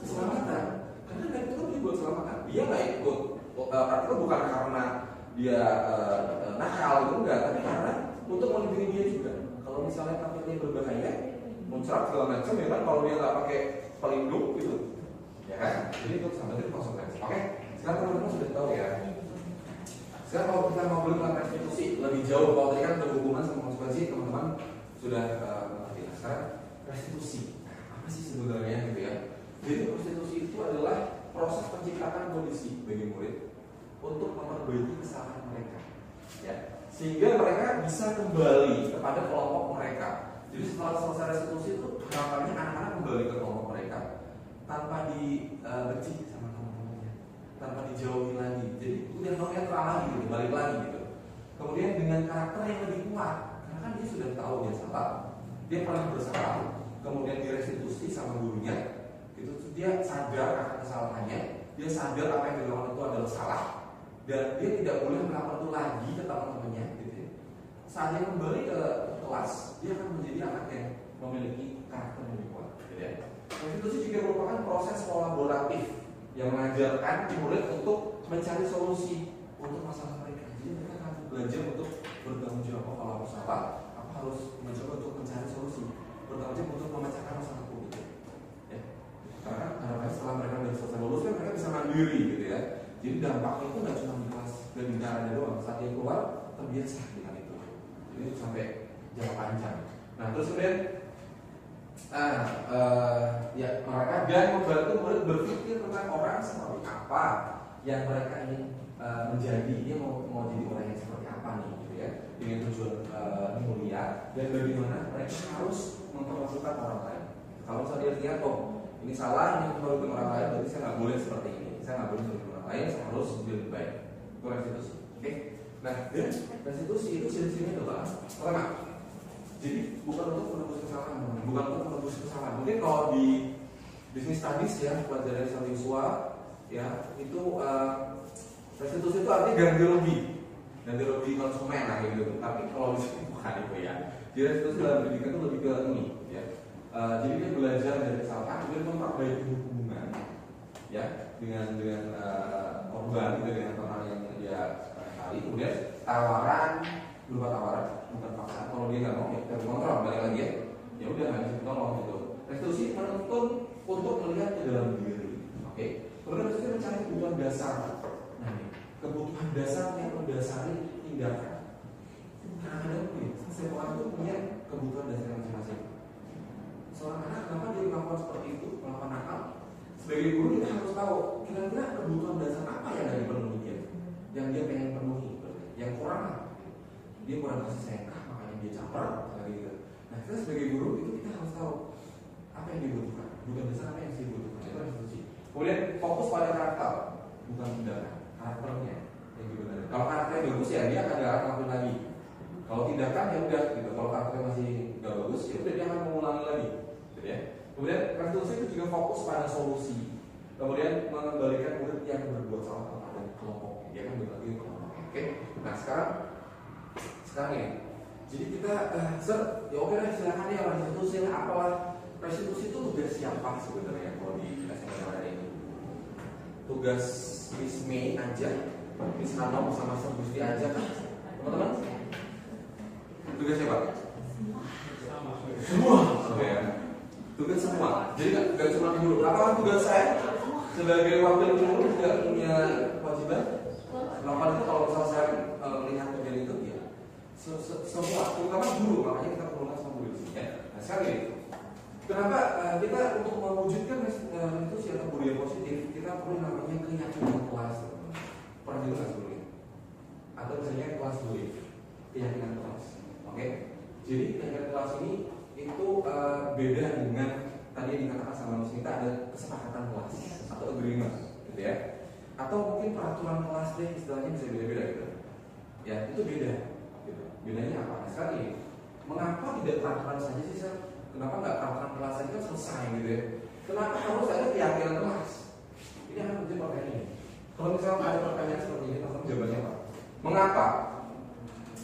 [SPEAKER 1] Keselamatan. Karena kan itu kan dibuat keselamatan. Dia nggak ikut praktikal bukan karena dia nakal gitu enggak, tapi karena untuk melindungi dia juga. Kalau misalnya praktiknya berbahaya, muncrat segala macam ya kan, kalau dia nggak pakai pelindung gitu, ya kan? Jadi itu sama dengan konsekuensi. Oke, sekarang teman-teman sudah tahu ya. Sekarang kalau kita mau melakukan restitusi lebih jauh, kalau tadi kan berhubungan sama konsekuensi, teman-teman sudah mengerti. Nah, sekarang restitusi, apa sih sebenarnya gitu ya? Jadi restitusi itu adalah proses penciptaan kondisi bagi murid untuk memperbaiki kesalahan mereka, ya, sehingga mereka bisa kembali kepada kelompok mereka. Jadi setelah selesai restitusi itu harapannya anak-anak kembali ke kelompok mereka tanpa dibenci sama teman-temannya, tanpa dijauhi lagi. Jadi udah netral lagi gitu, balik lagi gitu. Kemudian dengan karakter yang lebih kuat, karena kan dia sudah tahu dia salah, dia pernah bersalah, kemudian direstitusi sama gurunya, gitu. Dia sadar akan kesalahannya, dia sadar apa yang dilakukan itu adalah salah, dan dia tidak boleh melakukan itu lagi ke teman-temannya, gitu ya. Saat dia kembali ke kelas, dia akan menjadi anak yang memiliki karakter yang lebih kuat, gitu ya. Restitusi juga merupakan proses kolaboratif yang mengajarkan murid untuk mencari solusi untuk masalah mereka. Jadi mereka akan belajar untuk bertanggung jawab. Kalau aku salah, aku harus mencoba untuk mencari solusi, bertanggung jawab untuk memecahkan masalahku, gitu ya. Karena harapannya setelah mereka sudah selesai lulus kan mereka bisa mandiri, gitu ya. Jadi dampaknya itu nggak cuma di kelas webinarnya doang, saat dia keluar terbiasa dengan itu. Jadi itu sampai jangka panjang. Nah terus kemudian ya mereka dan membantu murid berpikir tentang orang seperti apa yang mereka ingin menjadi. Dia mau jadi orang yang seperti apa nih, gitu ya, dengan tujuan mulia, dan bagaimana mereka harus memperlakukan orang lain. Kalau saya lihat ini salah, ini memperlakukan orang lain, berarti saya nggak boleh seperti ini, saya nggak boleh seperti orang lain, saya harus lebih baik. Itu restitusi. Oke. Nah, restitusi itu ciri-cirinya adalah pertama, jadi bukan untuk menebus kesalahan, bukan untuk menebus kesalahan. Mungkin kalau di bisnis studies ya, pelajaran siswa ya, itu restitusi itu artinya ganti rugi konsumen lah gitu. Tapi kalau di sini bukan itu ya. Jadi restitusi dalam pendidikan itu lebih ke ini ya. Jadi dia belajar dari kesalahan, kemudian memperbaiki hubungan ya dengan korban, dengan orang yang dia kali. Kemudian tawaran, berupa tawaran, bukan paksaan. Kalau dia nggak mau ya kita kontrol, balik lagi ya udah nggak bisa tolong gitu. Restitusi menuntun untuk melihat ke dalam diri. Oke. Kemudian restitusi mencari kebutuhan dasar. Nah, kebutuhan dasar yang mendasari tindakan. Kadang-kadang setiap orang itu punya kebutuhan dasar masing-masing. Seorang anak kenapa dia melakukan seperti itu, melakukan nakal? Sebagai guru kita harus tahu kira-kira kebutuhan dasar apa yang ada dipenuhi dia, yang dia pengen penuhi, yang kurang apa? Dia kurang kasih sayang, makanya dia caper, gitu. Nah kita sebagai guru itu kita harus tahu apa yang dibutuhkan, kebutuhan dasar apa yang dibutuhkan. Itu restitusi. Kemudian fokus pada karakter, bukan tindakan, karakternya yang dibenarkan. Kalau karakternya bagus ya dia akan gak akan lagi. Kalau tindakan ya udah gitu. Kalau karakternya masih gak bagus ya udah dia akan mengulangi lagi, gitu ya. Kemudian restitusi itu juga fokus pada solusi. Kemudian mengembalikan murid yang berbuat salah kepada kelompok. Dia akan berbagi ke kelompok. Oke. Nah sekarang ya. Jadi kita ya oke deh silakan ya restitusi apalah. Restitusi itu tugas siapa sebenarnya kalau di SMK ini? Tugas Miss Mei aja, Miss Hanom sama Sir Gusti aja kan, teman-teman? Tugas siapa? semua. Jadi nggak cuma di guru. Apakah tugas saya sebagai wakil guru juga punya kewajiban? Melakukan itu kalau misal saya melihat kejadian itu ya semua, terutama guru, makanya kita perlukan sama guru di sini ya. Nah sekarang ini, kenapa kita untuk mewujudkan institusi atau budaya positif kita perlu namanya keyakinan kelas. Pernah dengar sebelumnya? Atau misalnya kelas dulu, keyakinan kelas. Oke, jadi keyakinan kelas ini itu beda dengan tadi yang dikatakan sama Mas Nita, ada kesepakatan kelas atau agreement, gitu ya. Atau mungkin peraturan kelas deh, istilahnya bisa beda-beda gitu. Ya itu beda. Gitu. Bedanya apa? Nah, sekarang ini, mengapa tidak peraturan saja sih, Sir? Kenapa nggak peraturan kelas saja kan selesai gitu ya? Kenapa harus ada keyakinan kelas? Ini akan menjadi pertanyaan ini. Kalau misalnya ada pertanyaan seperti ini, teman-teman jawabannya apa? Mengapa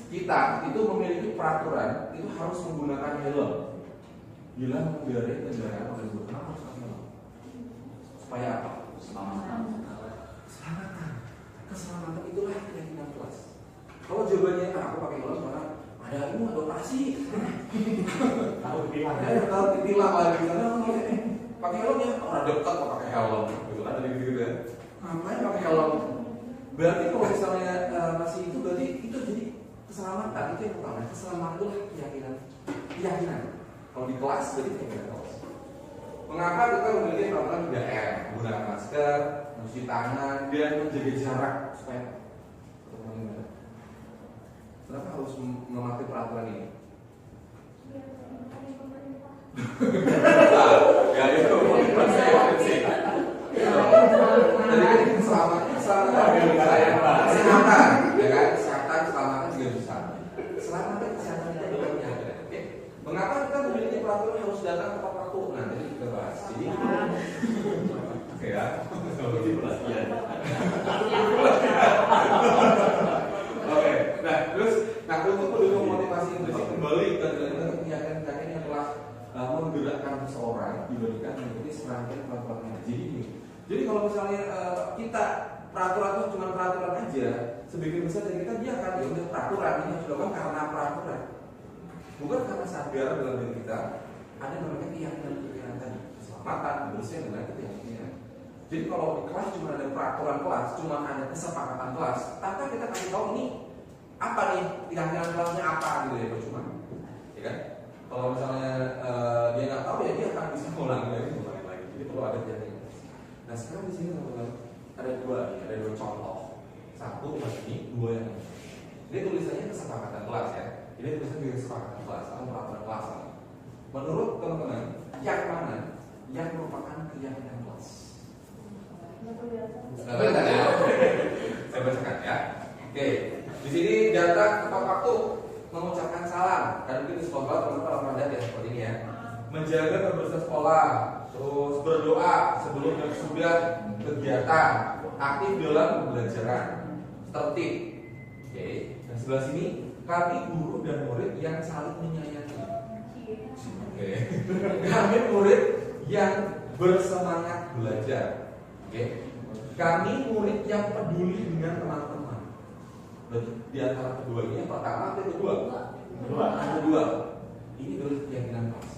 [SPEAKER 1] kita itu memiliki peraturan itu harus menggunakan helm bila mengendarai kendaraan oleh guru? Kenapa harus pakai helm? Supaya apa? Keselamatan. Keselamatan itulah keyakinan kelas. Kalau jawabannya aku pakai helm karena ada ilmu, ada operasi,
[SPEAKER 2] Tahu ditilang.
[SPEAKER 1] kalau ditilang lagi karena pakai helm ya orang dekat kok pakai helm, gitu kan? Ada gitu ya. Ngapain pakai helm? Berarti kalau misalnya masih itu berarti itu jadi keselamatan, itu yang pertama. Keselamatan itulah keyakinan. Kalau di kelas berarti keyakinan kelas. Mengapa kita memiliki peraturan 3M? Menggunakan masker, mencuci tangan, dan menjaga jarak supaya kenapa harus mematuhi peraturan ini? Ya itu konsekuensi. Jadi kan keselamatan saya, kesehatan, ya kan? Kesehatan, keselamatan juga bisa. Keselamatan, kesehatan kita juga punya. Oke. Mengapa kita memiliki peraturan harus datang tepat waktu? Nah, jadi kita bahas. Jadi, oke ya. Oke. Nah, terus, untuk mendukung motivasi intrinsi kembali ke keyakinan yang telah menggerakkan seseorang dibandingkan mengikuti serangkaian peraturan. Jadi kalau misalnya kita peraturan itu cuma peraturan aja, sebagian besar dari kita dia akan ya udah peraturan ini harus dilakukan karena peraturan, bukan karena sadar dalam diri kita ada namanya keyakinan tadi, keselamatan, kebersihan dan keyakinan. Jadi kalau di kelas cuma ada peraturan kelas, cuma ada kesepakatan kelas, tanpa kita kasih tahu ini apa nih keyakinan kelasnya apa gitu ya, percuma, ya kan? Kalau misalnya dia nggak tahu ya dia akan bisa ngulangi lagi. Jadi perlu ada keyakinan. Nah sekarang di sini teman-teman ada dua contoh, satu yang ini, dua yang ini. Ini tulisannya kesepakatan kelas ya. Ini tulisannya kesepakatan kelas atau peraturan kelas. Menurut teman-teman yang mana yang merupakan keyakinan kelas? Kelihatan ya? Saya bacakan ya. Oke, di sini datang tepat waktu, mengucapkan salam. Dan mungkin di sekolah teman-teman pernah ya seperti ini ya. Menjaga kebersihan sekolah, terus berdoa sebelum dan sudah kegiatan, aktif dalam pembelajaran, tertib. Oke, dan sebelah sini kami guru dan murid yang saling menyayangi. Oke, kami murid yang bersemangat belajar. Oke, kami murid yang peduli dengan teman-teman. Berarti di antara kedua ini yang pertama atau kedua? Kedua. Ini adalah keyakinan kelas.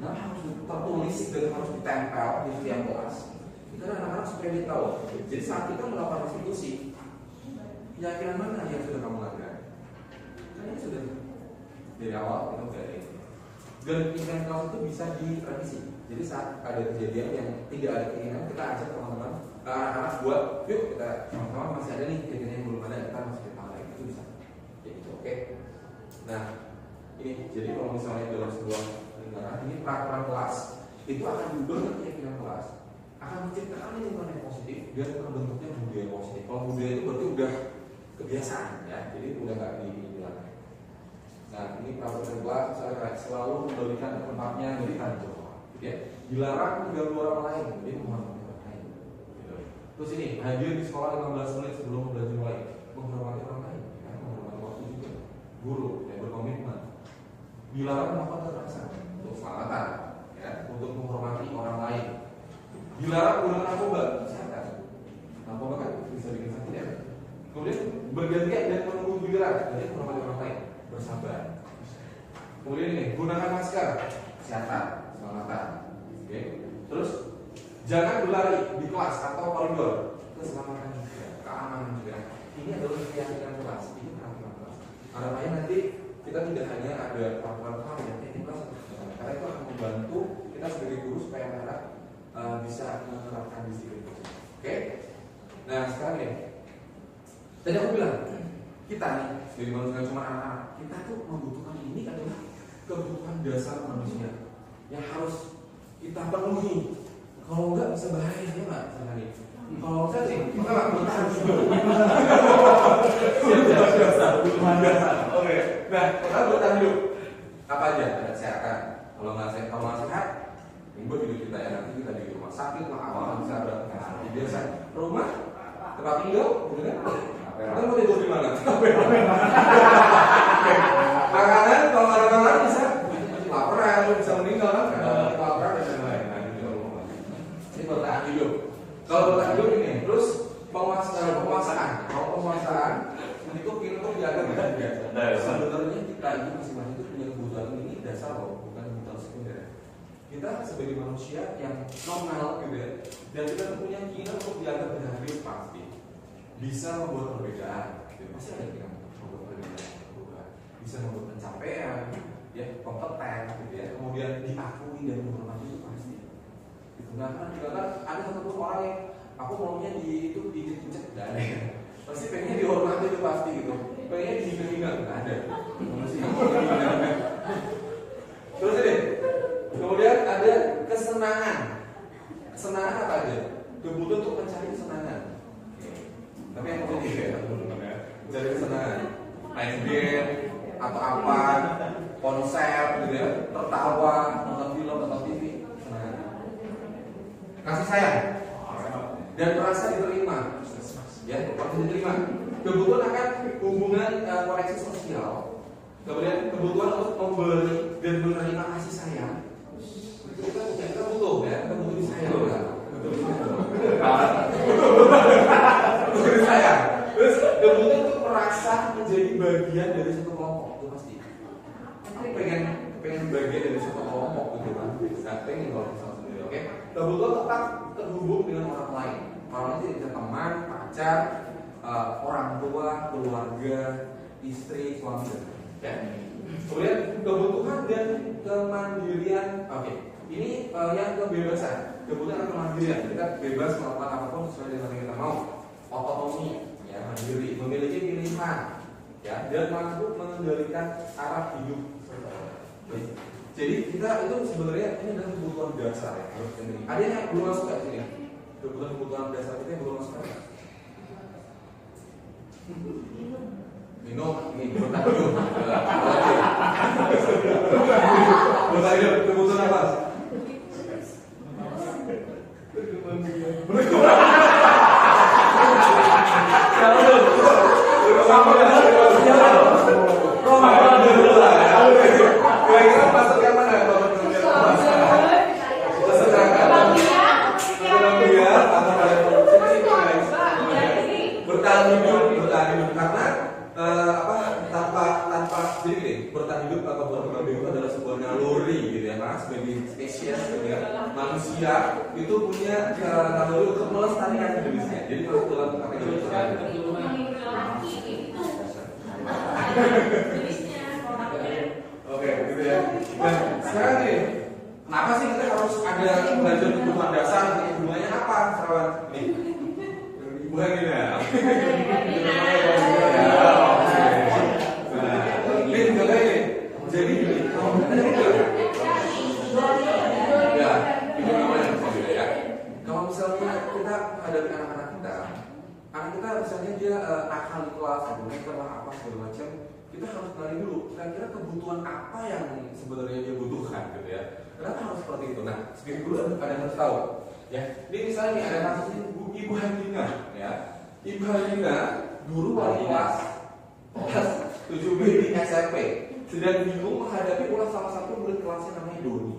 [SPEAKER 1] Nah harus tertulis dan harus ditempel di setiap kelas. Karena anak-anak supaya dia tahu. Jadi saat kita melakukan restitusi, keyakinan mana yang sudah kamu lakukan? Kan ini sudah dari awal kita sudah ada. Dan keyakinan kelas itu bisa direvisi. Jadi saat ada kejadian yang tidak ada keinginan, kita ajak teman-teman, anak-anak buat, yuk kita teman-teman masih ada nih kejadian yang belum ada, kita masih kita lagi itu bisa. Jadi itu oke. Nah ini jadi kalau misalnya dalam sebuah ini peraturan kelas itu akan diubah ke keyakinan kelas, akan menciptakan lingkungan yang positif dan terbentuknya budaya positif. Kalau budaya itu berarti udah kebiasaan ya, jadi udah nggak dibilang. Nah ini peraturan kelas misalnya selalu memberikan ke tempatnya dari kantor, ya dilarang mengganggu orang lain, jadi menghormati orang lain. Gitu. Terus ini hadir di sekolah 15 menit sebelum belajar mulai, menghormati orang lain, ya, menghormati waktu juga, guru yang berkomitmen. Dilarang melakukan kekerasan untuk keselamatan, ya, untuk menghormati orang lain. Dilarang menggunakan narkoba, kesehatan. Narkoba kan bisa bikin sakit ya. Kemudian bergantian dan menunggu giliran, jadi menghormati orang lain, bersabar. Kemudian ini gunakan masker, kesehatan, keselamatan. Oke. Terus jangan berlari di kelas atau koridor. Keselamatan juga, keamanan juga. Ini adalah keyakinan kelas. Ini keyakinan kelas. Harapannya nanti kita tidak hanya ada peraturan yang teknik kelas, karena itu akan membantu kita sebagai guru supaya anak bisa menerapkan disiplin. Oke? Nah sekarang ya, tadi aku bilang kita nih sebagai manusia cuma anak-anak, kita tuh membutuhkan ini adalah kebutuhan dasar manusia yang harus kita penuhi. Kalau enggak bisa bahaya ya nggak? Kalau enggak sih, maka nggak bertahan juga. Oke, nah kalau bertahan hidup apa aja? Ada kesehatan. Kalau nggak sehat, ribut hidup kita ya. Nanti kita di rumah sakit lah, awal bisa ada biasa. Rumah, tempat tinggal, gitu kan? Kita mau tidur di mana? Makanan, kalau nggak ada makanan bisa laparan, bisa meninggal kan? Laparan dan lain-lain. Nah, gitu loh. Ini bertahan hidup. Kalau bertahan hidup ini, terus penguasaan. Kalau penguasaan itu kita dianggap biasa. Sebenarnya kita ini masing-masing itu punya kebutuhan ini dasar loh, bukan kebutuhan sekunder. Kita sebagai manusia yang normal gitu ya, dan kita punya keinginan untuk dianggap berhasil pasti bisa membuat perbedaan. Gitu. Pasti ada yang membuat perbedaan, bisa membuat pencapaian, ya kompeten, gitu ya. Kemudian diakui dan dihormati itu pasti. Gitu. Nah, kan ada satu orang yang aku maunya di itu diinjek nggak ada. Pasti pengennya dihormati itu pasti gitu. Pengennya dihina nggak ada. Terus ini, kemudian ada kesenangan. Kesenangan apa aja? Kebutuhan untuk mencari kesenangan. Tapi yang penting ya, mencari kesenangan. Main game atau apa, konser, gitu ya, tertawa, nonton film, nonton TV, kesenangan. Kasih sayang dan merasa diterima. Ya, merasa diterima. Kebutuhan akan hubungan koneksi sosial. Kemudian kebutuhan untuk memberi dan menerima kasih sayang. Itu kita butuh ya, kita butuh disayang kan. Butuh disayang. Terus kebutuhan untuk merasa menjadi bagian dari satu kelompok itu pasti. Aku pengen bagian dari satu kelompok gitu kan. Nah, pengen kalau misalnya sendiri, oke? Kebutuhan tetap terhubung dengan orang lain. Orang itu bisa teman, pacar, orang tua, keluarga, istri, suami, ya. Kemudian kebutuhan dan kemandirian. Oke, ini yang kebebasan. Kebutuhan dan kemandirian. Kita bebas melakukan apapun sesuai dengan yang kita mau. Otonomi, ya, mandiri, memiliki pilihan, ya, dan mampu mengendalikan arah hidup. Jadi kita itu sebenarnya ini adalah kebutuhan dasar ya. Ada yang belum masuk ke sini? Kebutuhan dasar kita yang belum masuk ke minum, ini bertahan hidup. Bertahan hidup, kebutuhan apa? Kira-kira masuk yang mana? Bertahan hidup karena tanpa jadi gini, bertahan hidup atau berkembang biak adalah sebuah naluri gitu ya, mas. Sebagai spesies, sebagai manusia itu punya naluri untuk melestarikan Indonesia. Jadi masuk dalam kategori oke, gitu ya. Nah, sekarang nih, kenapa sih kita harus ada belajar kebutuhan dasar? Hubungannya apa, Serawan? Nih, hubungan gini ya. Ini juga ini. Jadi kalau kita ya, itu namanya ya. Kalau misalnya kita hadapi anak-anak kita, anak kita misalnya dia nakal di kelas, kemudian kita apa segala macam, kita harus kenali dulu kira-kira kebutuhan apa yang sebenarnya dia butuhkan gitu ya. Kenapa harus seperti itu? Nah, sebagai guru ada yang harus tahu. Ya, ini misalnya nih ada kasus Ibu Handina, ya. Ibu Handina dulu wali kelas 7B di SMP, sedang bingung menghadapi ulas salah satu murid kelasnya namanya Doni.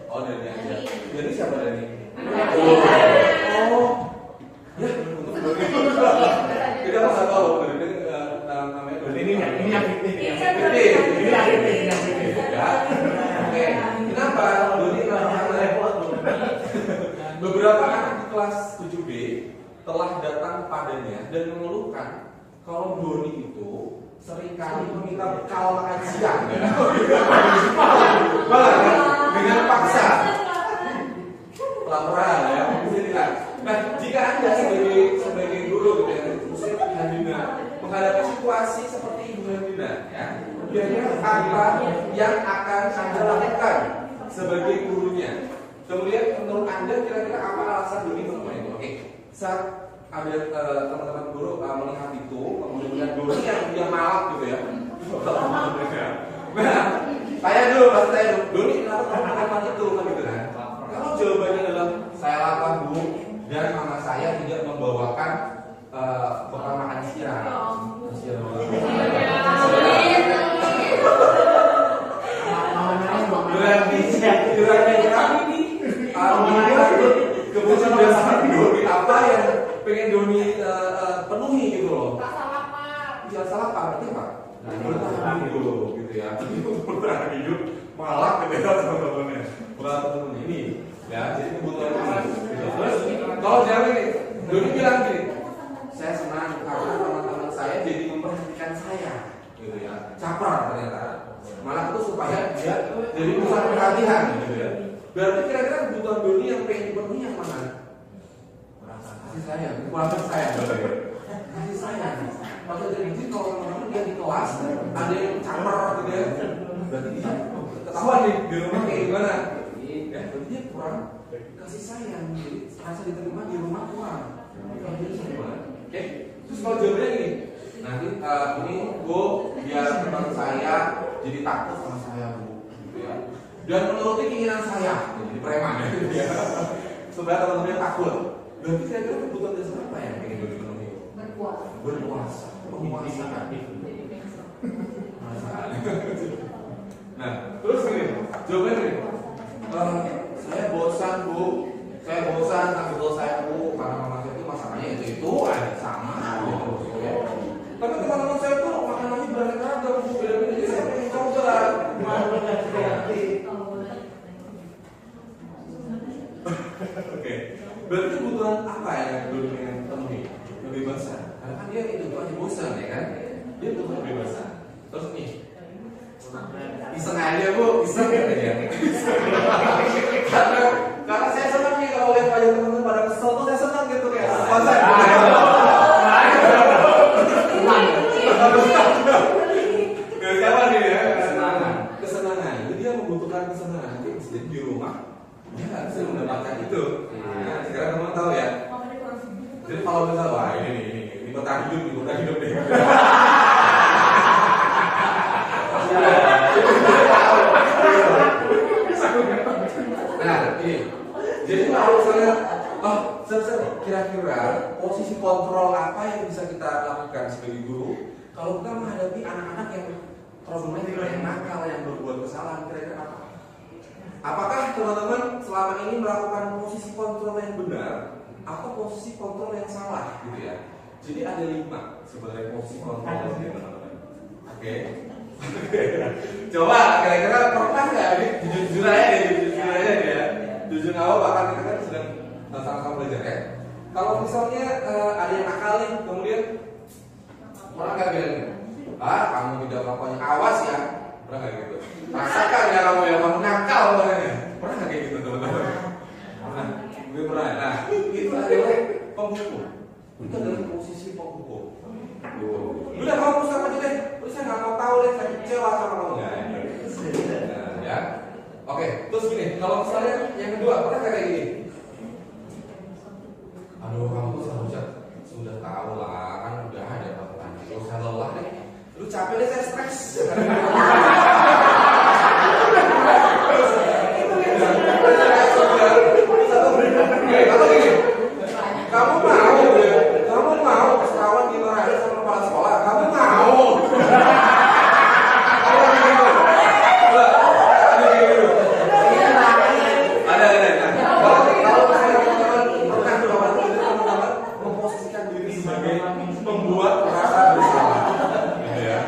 [SPEAKER 1] Oh, Dani aja. Jadi siapa Dani? Oh, ya untuk Doni. Kita nggak tahu.
[SPEAKER 2] Ini yang fiktif.
[SPEAKER 3] Ini
[SPEAKER 2] Yang
[SPEAKER 3] yang
[SPEAKER 2] fiktif.
[SPEAKER 3] fiktif.
[SPEAKER 2] Ini yang fiktif. Ini yang fiktif.
[SPEAKER 1] Ya. Oke. Kenapa? Doni karena beberapa anak di kelas 7B telah datang padanya dan mengeluhkan kalau Doni itu seringkali meminta bekal makan siang ya. Malah dengan paksa. Laporan ya. Nah, jika Anda sebagai guru gitu ya, khususnya Handina menghadapi situasi seperti Ibu Handina ya, kira-kira apa yang akan Anda lakukan sebagai gurunya? Kemudian menurut Anda kira-kira apa alasan Doni melakukan itu? Oke, saat ada teman-teman guru melihat itu, kemudian Doni yang malak gitu ya. Nah, tanya dulu, Doni kenapa kamu melakukan itu kan gitu kan? Kalau jawabannya adalah saya lakukan Bu dan mama saya tidak membawakan bekal makan siang. Kebutuhan dasar Doni apa yang pengen Doni penuhi gitu loh. Jangan salah Pak, berarti Pak. Bertahan hidup gitu ya. Bertahan hidup malah ketika teman-temannya. Bukan teman ini ya. Jadi kebutuhan gitu. Terus kalau jangan ini, Doni bilang gini, saya senang karena teman-teman saya jadi memperhatikan saya, gitu ya. Caper ternyata. Malah itu supaya dia jadi pusat perhatian, gitu ya. Berarti kira-kira kebutuhan Doni yang pengen dipenuhi yang mana? Kasih sayang, keluarga saya. Kasih sayang. Maksudnya jadi kalau teman-teman dia di kelas ada yang caper, gitu ya. Berarti dia ketahuan nih di rumah kayak gimana? Ya, berarti dia kurang kasih sayang. Jadi rasa diterima di rumah kurang. Oke, terus kalau jawabannya gini, nanti ini Bu biar teman saya jadi takut sama saya Bu, gitu ya. Dan menuruti keinginan saya, jadi preman ya, gitu ya. Supaya teman-temannya takut. Berarti kira-kira kebutuhan dasar apa yang pengen dipenuhi? Berpuasa, penguasa. Nah, terus gini, jawabannya gini. Saya bosan Bu, saya bosan betul saya Bu, karena mama saya itu masakannya itu aja sama gitu. Ya. Tapi teman-teman saya tuh makanannya beraneka ragam Bu, beda-beda. Jadi saya pengen coba. Oke, berarti kebutuhan apa yang dulu pengen penuhi? Kebebasan. Karena kan dia itu aja bosan ya kan? Dia butuh kebebasan. Terus nih, iseng aja Bu, iseng gitu ya. Karena saya senang nih kalau lihat wajah teman-teman pada kesel tuh saya senang gitu kayak puasa. Siapa nih ya? Kesenangan. Jadi dia membutuhkan kesenangan. Jadi di rumah dia nggak bisa mendapatkan itu. Nah, sekarang teman tahu ya. Jadi kalau misalnya wah ini bertahan hidup nih. Nah, ini. Jadi kalau misalnya, kira-kira posisi kontrol apa yang bisa kita lakukan sebagai guru kalau kita menghadapi anak-anak yang problematik, yang nakal, yang berbuat kesalahan, kira-kira apa? Apakah teman-teman selama ini melakukan posisi kontrol yang benar atau posisi kontrol yang salah, gitu ya? Jadi ada 5 sebenarnya posisi kontrol ya teman-teman. Oke. Coba kira-kira pernah nggak ini jujur aja ya. Jujur awal bahkan kita kan sedang sama-sama belajar ya. Kalau misalnya ada yang nakal nih, kemudian pernah nggak bilang, kamu tidak melakukannya, awas ya. Pernah nggak gitu? Rasakan ya kamu nakal makanya. Pernah nggak kayak gitu teman-teman? Pernah. Gue pernah. Nah, itu adalah penghukum. Itu adalah posisi penghukum. Udah kamu pusat aja deh. Terus saya nggak mau tahu deh, saya kecewa sama kamu. Ya. Oke, terus gini, kalau misalnya yang kedua, pernah kayak gini? Aduh, kamu tuh seharusnya sudah tahu lah, kan udah ada pertanyaan. Terus saya lelah deh, lu capek deh, saya stres. Kamu mau kawan dimarahin sama kepala sekolah? Kamu mau? Memposisikan diri sebagai pembuat rasa bersalah, gitu ya.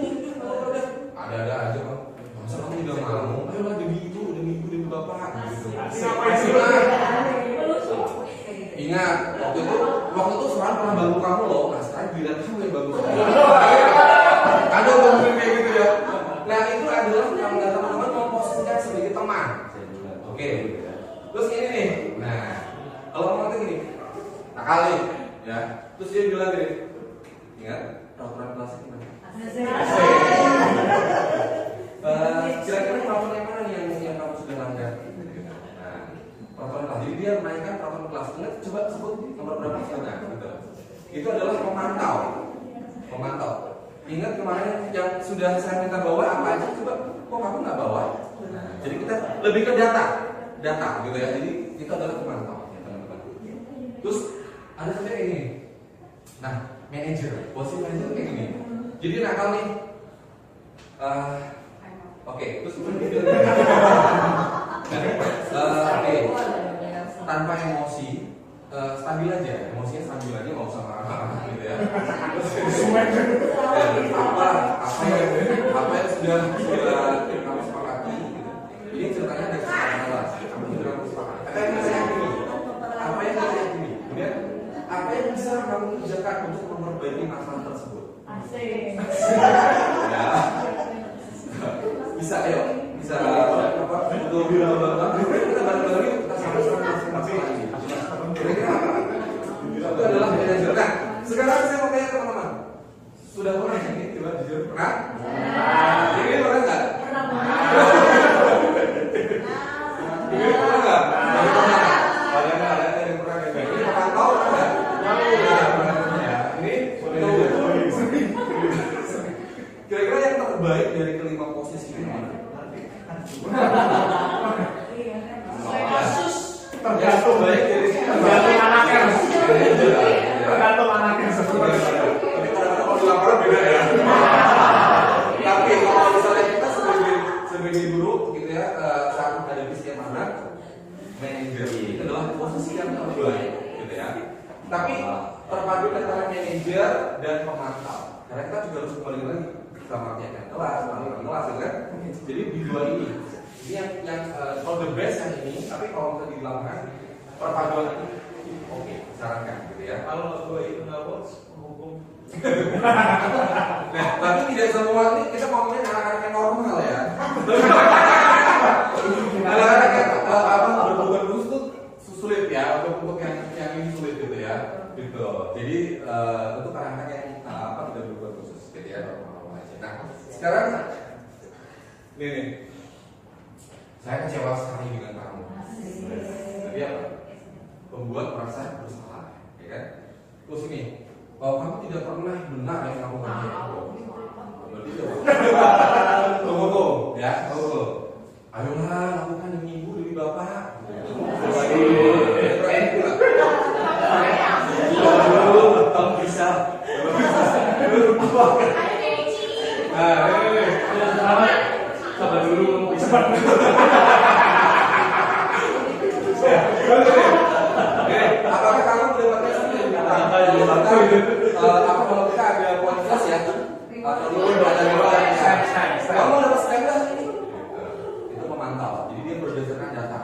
[SPEAKER 1] ini udah ada aja kan. Masa kamu tidak mau? Ayolah demi ibu demi bapak gitu. Ingat waktu itu Seran pernah bantu kamu loh. Nah sekarang giliran kamu yang bantu saya. Ada ngomongin kayak gitu ya. Nah itu adalah kalau teman-teman memposisikan sebagai teman. Oke. Terus ini nih. Nah kalau ngomong gini, nakali ya. Terus dia bilang gini, ingat peraturan kelasnya gimana? Kira-kira peraturan yang mana nih yang kamu sudah langgar? Nah, peraturan kelas. Jadi dia menaikkan peraturan kelas. Ingat, coba sebut nomor berapa sekarang? Gitu. Itu adalah pemantau. Ingat kemarin yang sudah saya minta bawa apa aja? Coba, kok kamu nggak bawa? Nah, jadi kita lebih ke data gitu ya. Jadi itu adalah pemantau, ya, teman-teman. Terus ada juga ini. Nah, manajer, posisi manajer kayak gini. Jadi nakal nih. Oke, terus kemudian tanpa emosi, stabil aja, emosinya stabil aja, nggak usah marah-marah gitu ya. Apa yang sudah kamu sepakati, gitu. Ini ceritanya dari kelas, kamu sudah sepakati. Apa yang saya yakini, kemudian apa yang bisa kamu kerjakan untuk memperbaiki masalah tersebut.
[SPEAKER 3] Asik.
[SPEAKER 1] Ya. Bisa apa untuk kita bareng-bareng kita sama-sama ini. Kira-kira apa? Itu adalah manajer. Nah, sekarang saya mau tanya ke teman-teman. Sudah pernah ini coba jujur pernah? Ini pernah nggak? Ini pernah nggak? Ada yang pernah nggak? Ini pernah tahu nggak? Ini kira-kira yang terbaik dari kelima posisi ini mana?
[SPEAKER 2] Tergantung
[SPEAKER 1] baik dari
[SPEAKER 2] tergantung anaknya. Tergantung anaknya.
[SPEAKER 1] Tapi kadang-kadang kalau di laporan beda ya. Tapi kalau misalnya kita sebagai guru gitu ya, saat menghadapi setiap anak, manajer itu adalah posisi yang terbaik gitu ya. Tapi terpadu antara manajer dan pemantau. Karena kita juga harus kembali lagi sama yang kelas, kelas gitu kan. Jadi di dua ini yang all the best yang ini, tapi kalau kita di lapangan perpaduan ini oke, sarankan gitu ya. Kalau gue itu nggak hukum. Nah, tapi tidak semua ini kita ngomongin anak-anak yang normal ya. Anak-anak yang berbuat khusus tuh sulit ya, untuk yang ini sulit gitu ya. Gitu. Jadi untuk anak-anak yang tidak berbuat khusus gitu ya, normal aja. Nah, sekarang nih. Saya kecewa sekali dengan kamu. Jadi apa? Membuat merasa bersalah, ya kan? Terus ini, kamu tidak pernah benar yang kamu kerjain. Berarti tunggu, ya, tunggu. Ayolah, lakukan demi ibu, demi bapak. Kamu bisa. Sabar dulu, bisa. Apakah kamu mendapatkan sesuatu? Apa kalau kita ada poin plus ya? Atau kamu dapat skala ini? Itu memantau. Jadi dia berdasarkan data.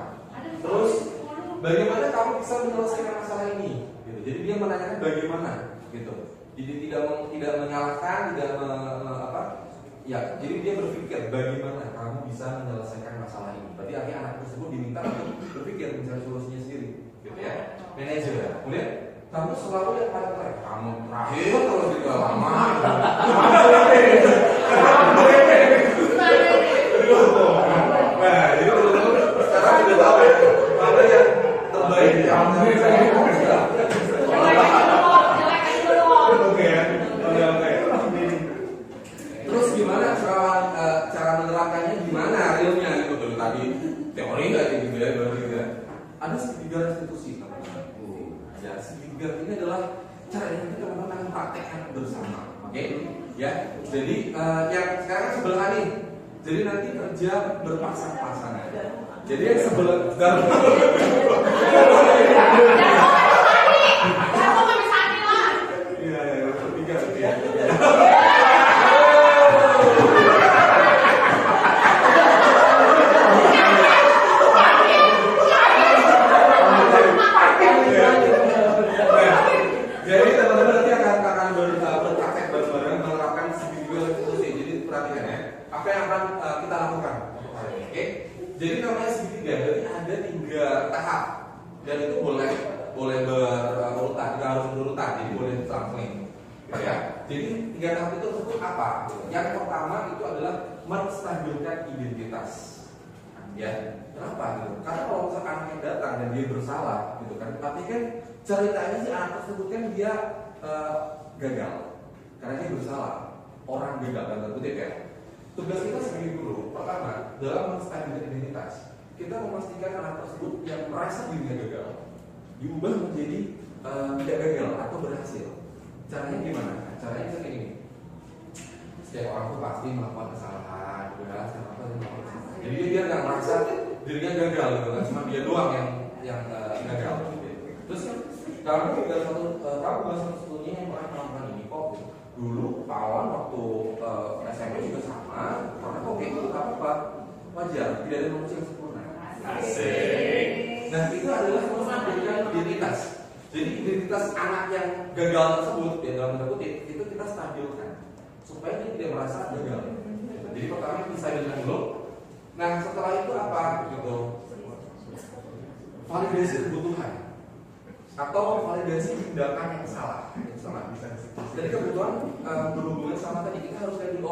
[SPEAKER 1] Terus bagaimana kamu bisa menyelesaikan masalah ini? Gitu. Jadi dia menanyakan bagaimana, gitu. Jadi tidak menyalahkan, tidak ya, jadi dia berpikir bagaimana kamu bisa menyelesaikan masalah ini. Berarti akhirnya anak tersebut diminta untuk berpikir mencari solusinya sendiri, gitu ya. Manajer. Kemudian kamu selalu yang paling terakhir. Kamu terakhir kalau juga lama. Nah, jadi teman-teman sekarang sudah tahu ya mana yang terbaik di antara Terus gimana cara menerapkannya, gimana realnya gitu tuh tadi teori nggak gitu ya, ada segitiga restitusi teman-teman. Ya, segitiga ini adalah cara yang kita teman-teman praktekkan bersama, oke? Ya, jadi yang sekarang sebelah nih, jadi nanti kerja berpasang-pasangan. Jadi yang sebelah dalam perhatikan ya. Apa yang akan kita lakukan untuk hari ini? Oke. Jadi namanya segitiga. Jadi ada 3 tahap dan itu boleh berurutan, nggak harus berurutan. Jadi boleh sampling. Ya. Jadi 3 tahap itu tersebut apa? Yang pertama itu adalah menstabilkan identitas. Ya, kenapa gitu? Karena kalau misalkan anak yang datang dan dia bersalah, gitu kan? Tapi kan ceritanya si anak tersebut kan dia gagal, karena dia bersalah. Orang gagal dalam kutip ya. Tugas kita sebagai guru pertama dalam menstabilkan identitas, kita memastikan anak tersebut yang merasa dirinya gagal diubah menjadi tidak gagal atau berhasil. Caranya gimana? Caranya bisa kayak gini. Setiap orang tuh pasti melakukan kesalahan, setiap orang pasti melakukan kesalahan. Jadi dia nggak merasa dirinya gagal gitu kan, cuma dia doang yang gagal. Terus kamu juga satu-satunya yang pernah melakukan ini kok. Dulu Pawan waktu SMP juga sama, karena kok kayak gitu apa wajar, tidak ada manusia yang sempurna.
[SPEAKER 2] Asik.
[SPEAKER 1] Nah itu adalah menstabilkan identitas. Jadi identitas anak yang gagal tersebut ya dalam tanda kutip itu kita stabilkan supaya dia tidak merasa gagal. Jadi pertama kita stabilkan dulu. Nah setelah itu apa gitu? Validasi kebutuhan atau validasi tindakan yang salah. Jadi kebutuhan berhubungan sama tadi kita harus kayak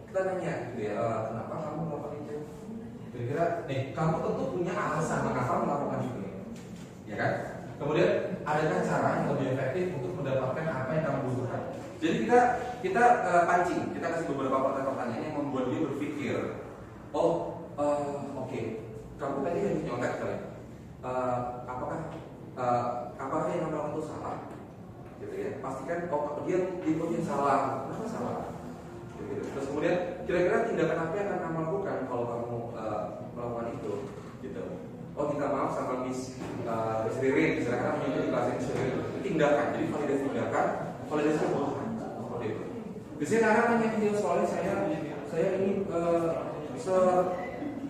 [SPEAKER 1] kita nanya gitu ya, kenapa kamu melakukan itu? Kira-kira nih kamu tentu punya alasan mengapa melakukan itu, ya kan? Kemudian adakah cara yang lebih efektif untuk mendapatkan apa yang kamu butuhkan? Jadi kita pancing, kita kasih beberapa pertanyaan yang membuat dia berpikir, oke, kamu tadi habis nyontek kali, apakah yang kamu lakukan itu salah? Gitu ya, pastikan dia yang salah, kenapa salah? Gitu. Terus kemudian kira-kira tindakan apa yang akan kamu lakukan kalau kamu melakukan itu? Gitu. Minta maaf sama Miss Ririn, misalkan kamu di kelas Miss Ririn, itu tindakan, jadi validasi tindakan, validasi kebutuhan, seperti itu. Biasanya anak nanya video soalnya saya ini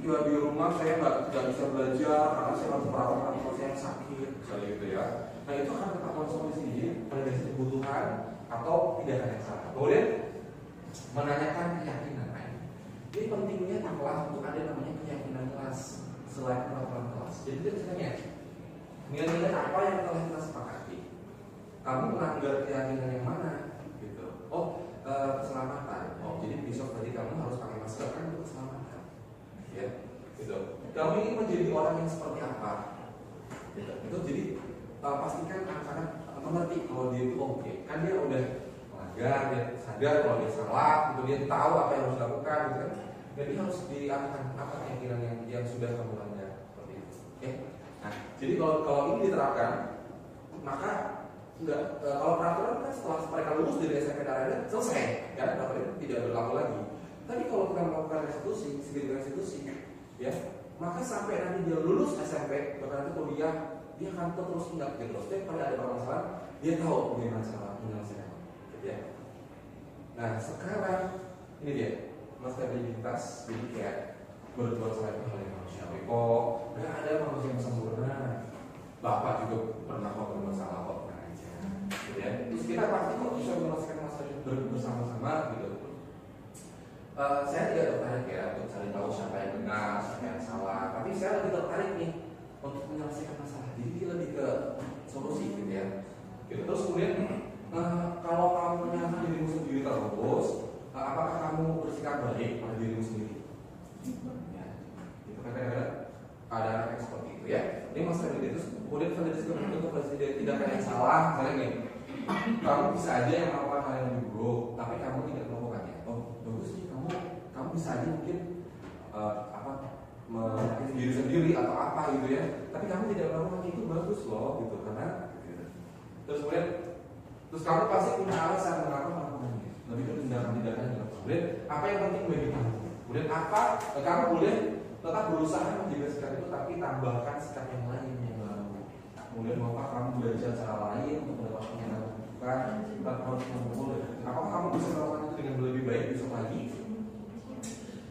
[SPEAKER 1] di rumah saya nggak bisa belajar karena saya harus merawat anak saya yang sakit, misalnya gitu ya. Nah itu akan ketahuan solusi, jadi validasi kebutuhan atau tindakan yang salah. Kemudian menanyakan keyakinan. Ini pentingnya kelas untuk ada namanya keyakinan kelas selain peraturan kelas. Jadi kita tanya nilai-nilai apa yang telah kita sepakati. Kamu melanggar keyakinan yang mana? Gitu. Keselamatan. Jadi besok tadi kamu harus pakai masker kan untuk keselamatan. Ya, gitu. Kamu ingin menjadi orang yang seperti apa? Gitu. Itu jadi pastikan anak-anak mengerti kalau dia itu oke. Kan dia udah melanggar, dia sadar kalau dia salah, gitu, dia tahu apa yang harus dilakukan, gitu kan. Jadi harus diarahkan apa keyakinan yang sudah kamu langgar seperti itu. Oke. Nah, jadi kalau ini diterapkan, maka kalau peraturan kan setelah mereka lulus dari SMP Darada selesai, ya peraturan itu tidak berlaku lagi. Tapi kalau kita melakukan restitusi, ya, maka sampai nanti dia lulus SMP, bahkan nanti kuliah, dia akan terus ingat gitu. Setiap kali ada permasalahan, dia tahu bagaimana cara menyelesaikan. Ya. Nah sekarang ini dia stabilitas, jadi kayak berbuat salah itu hal yang manusiawi. Nggak ada manusia yang sempurna. Bapak juga pernah berbuat salah kok, tenang aja. Gitu ya. Terus kita pasti kok bisa menyelesaikan masalah itu bersama-sama gitu. Saya tidak tertarik ya untuk cari tahu siapa yang benar, siapa yang salah. Tapi saya lebih tertarik nih untuk menyelesaikan masalah. Jadi dia lebih ke solusi gitu ya. Gitu. Terus kemudian kalau kamu menyalahkan dirimu sendiri terus, apakah kamu bersikap baik pada dirimu sendiri? Ya, itu kan kadang-kadang ada anak yang seperti itu ya. Ini masalah itu. Kemudian validasi untuk tindakan yang salah, misalnya nih, kamu bisa aja yang melakukan hal yang lebih buruk, tapi kamu tidak melakukannya. Bagus sih, kamu bisa aja mungkin menyakiti diri sendiri atau apa gitu ya. Tapi kamu tidak melakukan itu bagus loh, gitu karena. Gitu. Terus kamu pasti punya alasan mengapa melakukannya. Lebih ke tindakan-tindakan yang dilakukan. Kemudian apa yang penting bagi kamu? Kemudian kamu boleh tetap berusaha menjaga sikap itu, tapi tambahkan sikap yang lain yang baru. Kemudian maukah kamu belajar cara lain untuk mendapatkan yang kamu butuhkan? Tanpa harus memulai. Apakah kamu bisa melakukan itu dengan lebih baik besok lagi?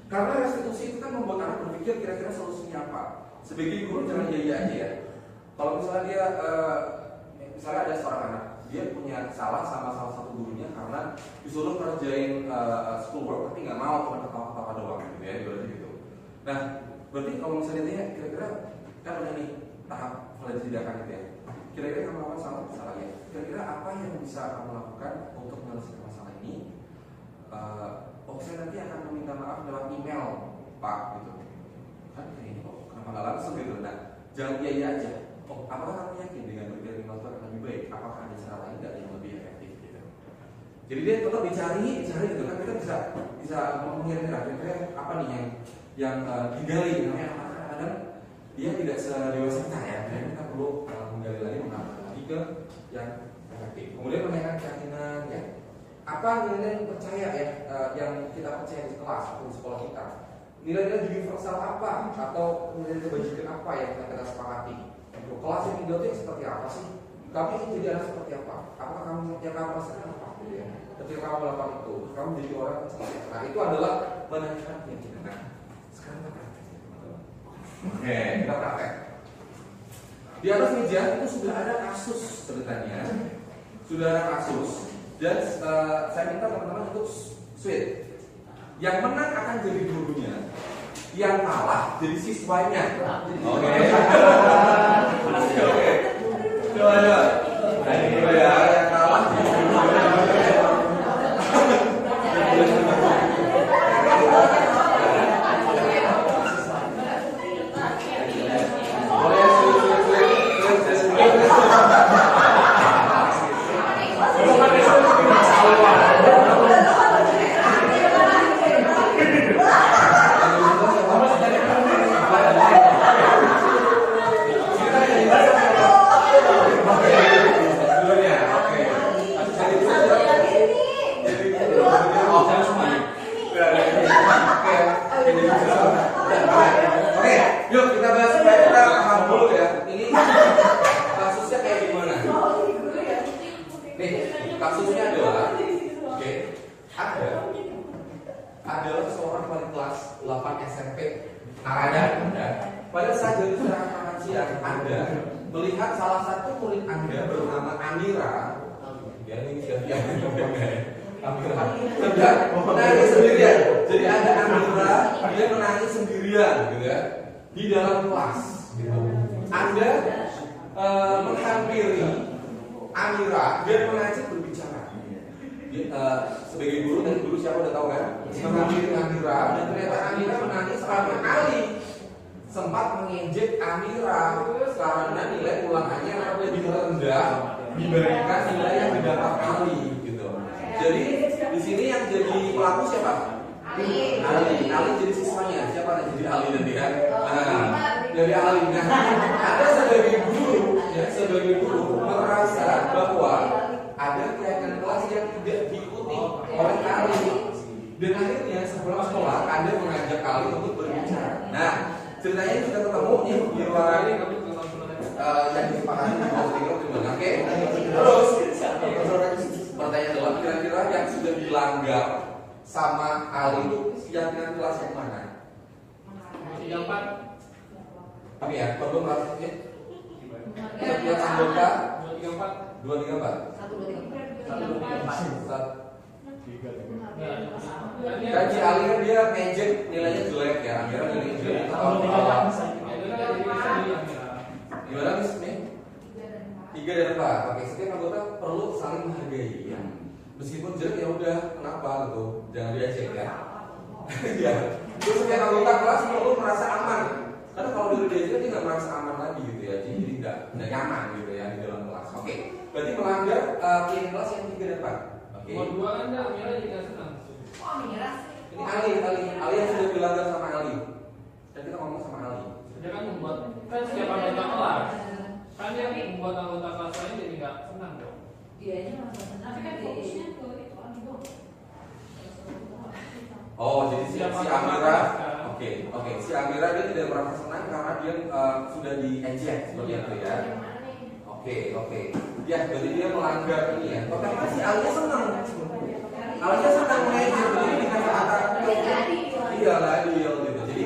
[SPEAKER 1] Karena restitusi itu kan membuat anak berpikir kira-kira solusinya apa. Sebagai guru jangan jaya aja ya. Kalau misalnya dia misalnya ada seorang anak, dia punya salah sama salah satu gurunya karena disuruh kerjain schoolwork tapi nggak mau, cuma ketawa-ketawa doang gitu ya, berarti gitu. Nah, berarti kalau misalnya dia kira-kira kan ada nih tahap validasi tindakan gitu ya. Kira-kira kamu lakukan salah masalahnya. Kira-kira apa yang bisa kamu lakukan untuk menyelesaikan masalah ini? Saya nanti akan meminta maaf lewat email, Pak, gitu. Kan ini kok kenapa nggak langsung gitu? Nah, jangan iya aja. Apakah kamu yakin dengan berpikir email itu akan lebih baik? Apakah ada cara lain nggak yang lebih efektif gitu? Jadi dia tetap dicari gitu kan, kita bisa mengira-kira kira-kira apa nih yang digali, namanya kadang dia tidak sedewasa kita ya, jadi kita perlu menggali lagi, mengambil lagi ke yang efektif. Kemudian menanyakan keyakinan ya, apa nilai percaya ya, yang kita percaya di kelas atau di sekolah kita, nilai-nilai universal apa atau nilai kebajikan apa yang kita sepakati. Untuk kelas yang idealnya seperti apa sih? Tapi itu jadi anak seperti apa? Apakah kamu rasakan apa? Gitu ya. Ketika kamu melakukan itu, kamu jadi orang yang seperti apa? Nah, itu adalah menanyakan keyakinan. Nah, sekarang kita praktek. Oke, kita praktek. Di atas meja itu sudah ada kasus ceritanya, sudah ada kasus. Dan saya minta teman-teman untuk sweet. Yang menang akan jadi gurunya, yang kalah jadi siswanya. Oke. Oke. Coba. Nah, ya, yang kalah jadi gurunya. Adalah seorang wali kelas 8 SMP Anda pada saat jadi istirahat makan siang Anda melihat salah satu murid Anda bernama Amira, ya ini sudah Amira sedang menangis sendirian. Jadi ada Amira, dia menangis sendirian gitu ya di dalam kelas gitu. Anda menghampiri Amira, dia mengajak berbicara. Sebagai guru, dan guru siapa udah tahu kan? Menghampiri Amira, dan ternyata Amira menangis karena Ali sempat mengejek Amira karena nilai ulangannya lebih rendah dibandingkan nilai yang didapat Ali gitu. Jadi di sini yang jadi pelaku siapa? Ali jadi siswanya. Siapa yang jadi Ali nanti kan? Dari Ali. Nah, ada sebagai guru merasa bahwa ada keyakinan kelas yang tidak diikuti oleh Ali, dan akhirnya sebelum sekolah Anda mengajak Ali untuk berbicara. Nah, ceritanya sudah ketemu di ruangan yang disepakati di bawah gimana? Oke. Terus pertanyaan adalah kira-kira yang sudah dilanggar sama Ali itu keyakinan kelas yang mana? 34. Oke ya, perlu melakukannya. Setiap anggota 234. Kaji Ali kan dia magic nilainya jelek ya, akhirnya nilainya jelek. Gimana Miss? 3 dan 4. Oke, setiap anggota perlu saling menghargai ya. Meskipun jelek ya udah, kenapa gitu, jangan diajak ya. Ya. Terus setiap anggota kelas perlu merasa aman. Karena kalau dulu diajak dia nggak merasa aman lagi gitu ya, jadi nggak nyaman gitu ya di dalam kelas. Oke, berarti melanggar pilih kelas yang 3 dan 4. Oke.
[SPEAKER 2] Dua kan Amira juga senang.
[SPEAKER 3] Oh, Amira sih.
[SPEAKER 1] Ini Ali yang sudah dilanggar sama Ali. Dan kita ngomong sama Ali.
[SPEAKER 2] Dia kan membuat setiap anggota kelas. Kan dia membuat anggota kelas lain jadi nggak senang dong.
[SPEAKER 5] Dianya merasa senang, tapi kan fokusnya ke itu Ali dong.
[SPEAKER 1] Oh, jadi si Amira. Oke, si Amira dia tidak merasa senang karena dia sudah diejek seperti itu ya. Oke. Ya, jadi dia melanggar ini ya. Tapi kan si Ali senang. Ali senang mengejek, jadi dikata-kata. Iya lah, dia gitu. Jadi,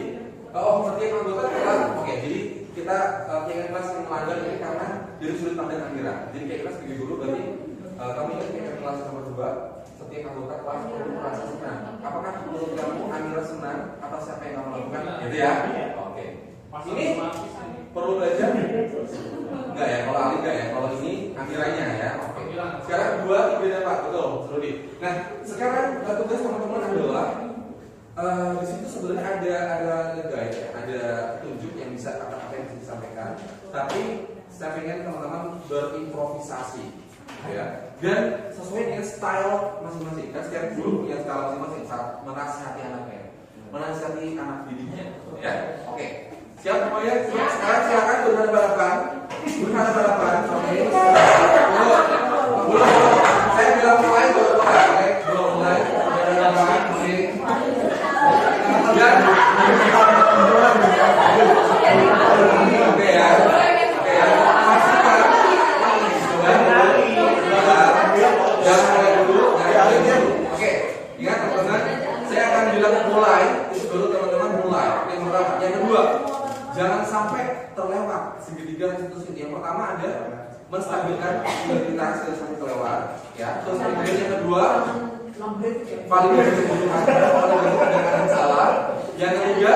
[SPEAKER 1] setiap anggota kelas. Oke, jadi kita kelas yang melanggar ini karena dari sudut pandang Amira. Jadi kayak kelas sebagai guru berarti Kami ketika kelas nomor 2, setiap anggota kelas perlu merasa senang. Apakah menurut kamu Amira senang atau siapa yang kamu lakukan? Gitu ya? Oke. Ini perlu belajar? Enggak ya, kalau Ali enggak ya. Kalau ini Amiranya ya. Oke. Sekarang 2, 3 dan 4, betul, Rudi. Nah, sekarang tugas teman-teman adalah di situ sebenarnya ada guide, ada petunjuk yang bisa apa yang bisa disampaikan. Tapi saya pengen teman-teman berimprovisasi, ya. Dan sesuai dengan style masing-masing. Kan setiap guru punya style masing-masing saat menasihati anaknya, menasihati anak didiknya, ya. Oke. Siap semuanya? Sekarang silakan berhadapan-hadapan. Berhadapan-hadapan. Oke. Belum. Saya bilang mulai baru mulai. Oke. Belum mulai. Berhadapan. Oke. Dan oke ya. Oke ya. Pastikan. Jangan mulai dulu. Oke. Ingat teman-teman. Saya akan bilang mulai. Itu dulu teman-teman mulai. Yang pertama. Yang kedua. Jangan sampai terlewat segitiga situs ini. Yang pertama ada menstabilkan identitas dan sampai terlewat, ya. Terus yang kedua validasi kebutuhan, dengan salah. Yang ketiga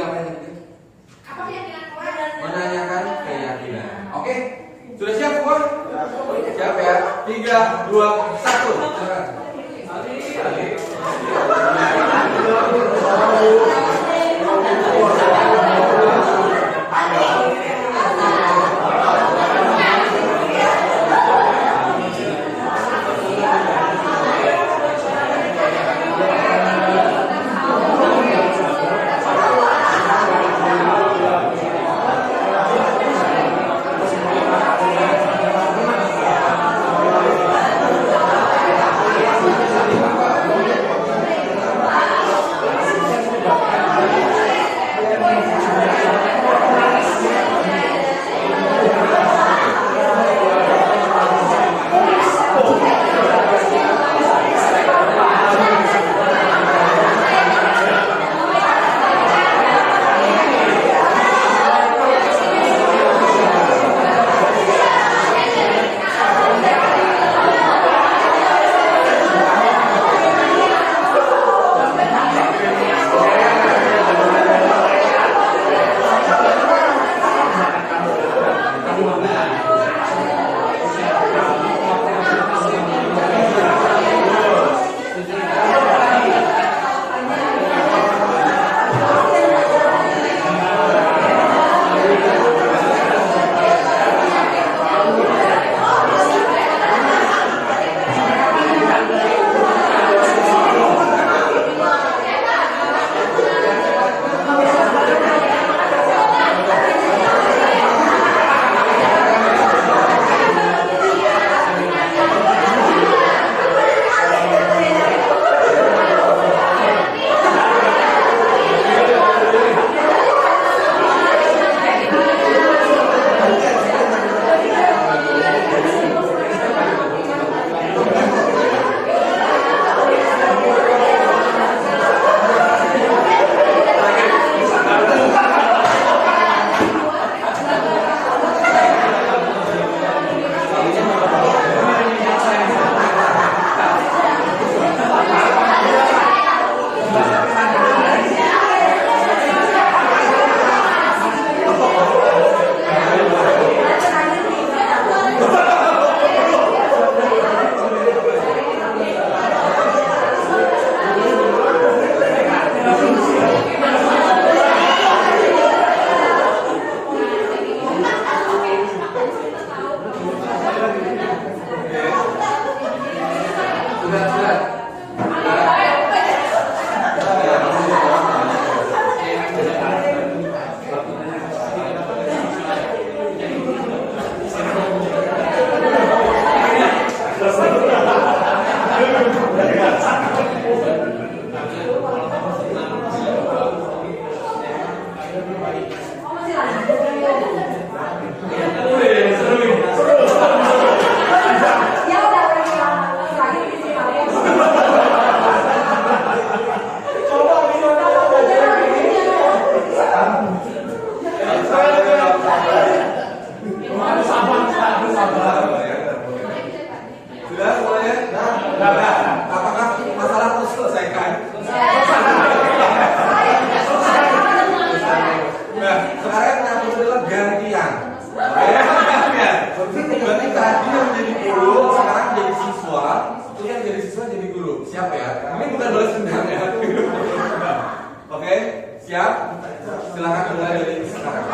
[SPEAKER 1] apa yang ketiga? Menanyakan keyakinan. Oke, sudah siap semua? Siap ya? 3, 2, 1. Silakan. Nah, sekarang yang adalah gantian. Berarti tadi yang jadi guru, sekarang jadi siswa. Itu yang jadi siswa jadi guru. Siap ya? Ini bukan balas dendam ya. Oke, siap? Silakan mulai dari sekarang.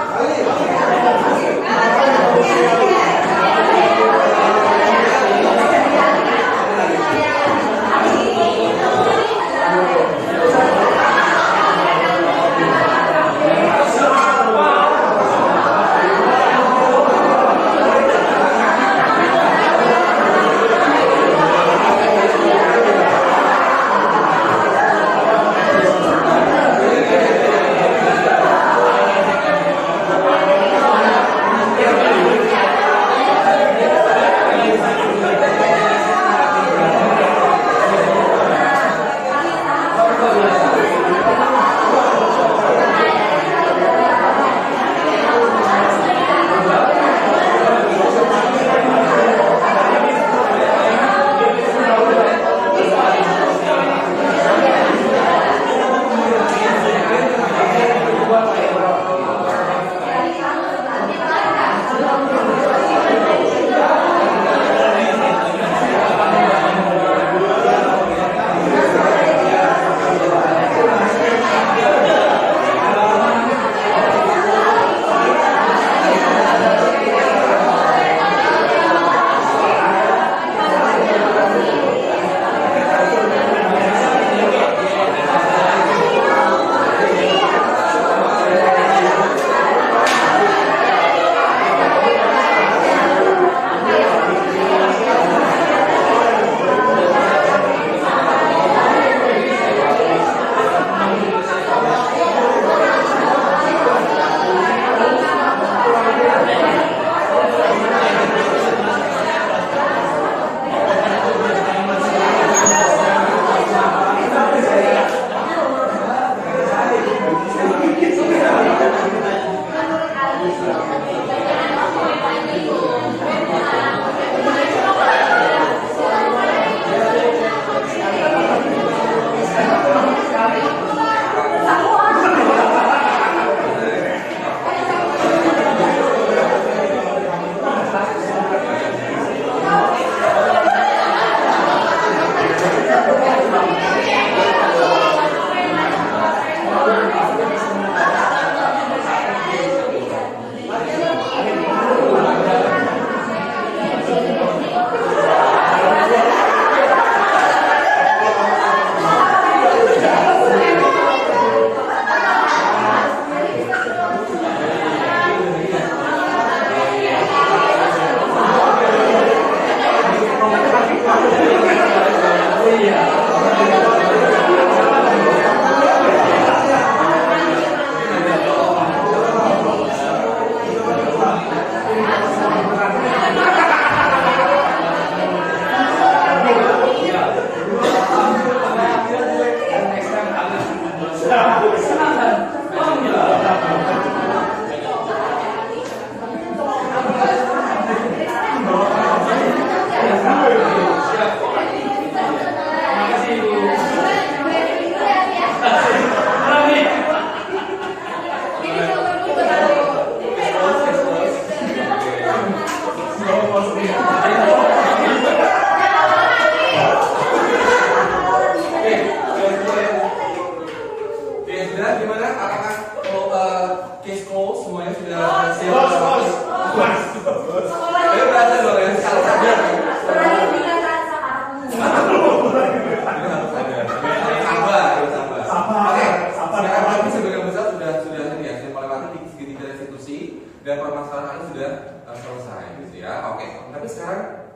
[SPEAKER 1] dan permasalahan sudah selesai gitu ya. Oke, tapi sekarang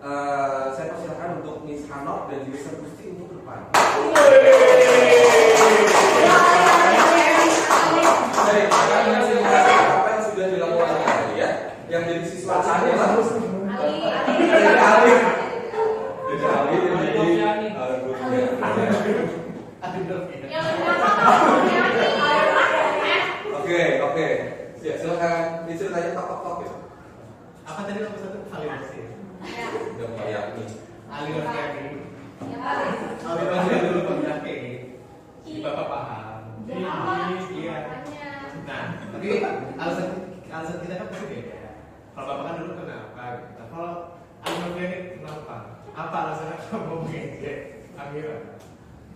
[SPEAKER 1] saya persilakan untuk Miss Hanok dan juga Mr. Gusti untuk ke depan. Baik, akan masih mengatakan apa yang sudah dilakukan tadi ya. Yang jadi siswa saya adalah Ali. Oke. Ya, silakan diceritanya tok ya.
[SPEAKER 6] Apa tadi nomor satu? Validasi.
[SPEAKER 1] Udah mulai yakni.
[SPEAKER 6] Aliran yakni. Aliran dulu penyakin. Bapak paham.
[SPEAKER 5] udah lama
[SPEAKER 6] Iya.
[SPEAKER 5] makanya.
[SPEAKER 6] Nah, tapi alasan kita kan pasti beda. Kalau Bapak kan dulu kenapa gitu. Nah, kalau Amira ini kenapa? Apa alasannya kamu mengejek Amira?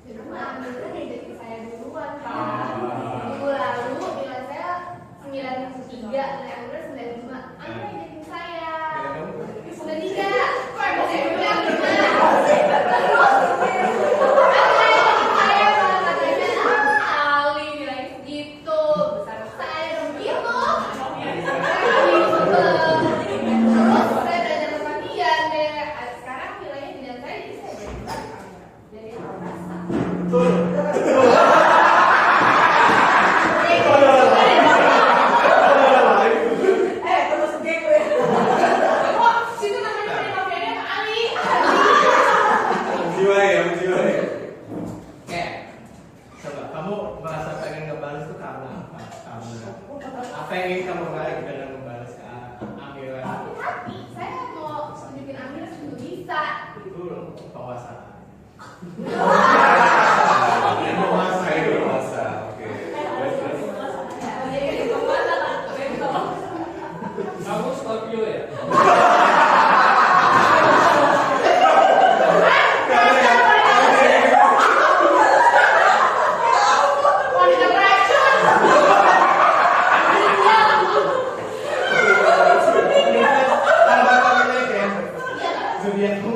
[SPEAKER 5] Karena Amira ngajakin saya duluan kan.
[SPEAKER 6] Ah.
[SPEAKER 5] Minggu lalu bilang saya 93 dan Amira 95. Amira ngajakin saya.
[SPEAKER 6] Ya, kamu
[SPEAKER 5] 93. Kok ada saya bilang 5? Terus Amira ngajakin saya malah katanya Ali bilang gitu. Besar saya dong gitu. Terus saya tanya sama dia deh. Sekarang nilainya dengan saya jadi saya jadi besar. Jadi merasa.
[SPEAKER 3] Terus gue.
[SPEAKER 5] Oh, situ namanya saya kafe Ali.
[SPEAKER 1] Menjiwai.
[SPEAKER 6] coba kamu merasa pengen ngebales itu karena apa? Karena apa yang ingin kamu raih dengan ngebales ke Amira?
[SPEAKER 5] Tapi saya mau tunjukin Amira juga bisa.
[SPEAKER 6] Itu penguasaan.
[SPEAKER 1] Masa. Oke.
[SPEAKER 5] Jadi penguasa lah.
[SPEAKER 2] Kamu Scorpio ya?
[SPEAKER 5] Wanita beracun.
[SPEAKER 6] Kalau Bapak ini kan zodiak kamu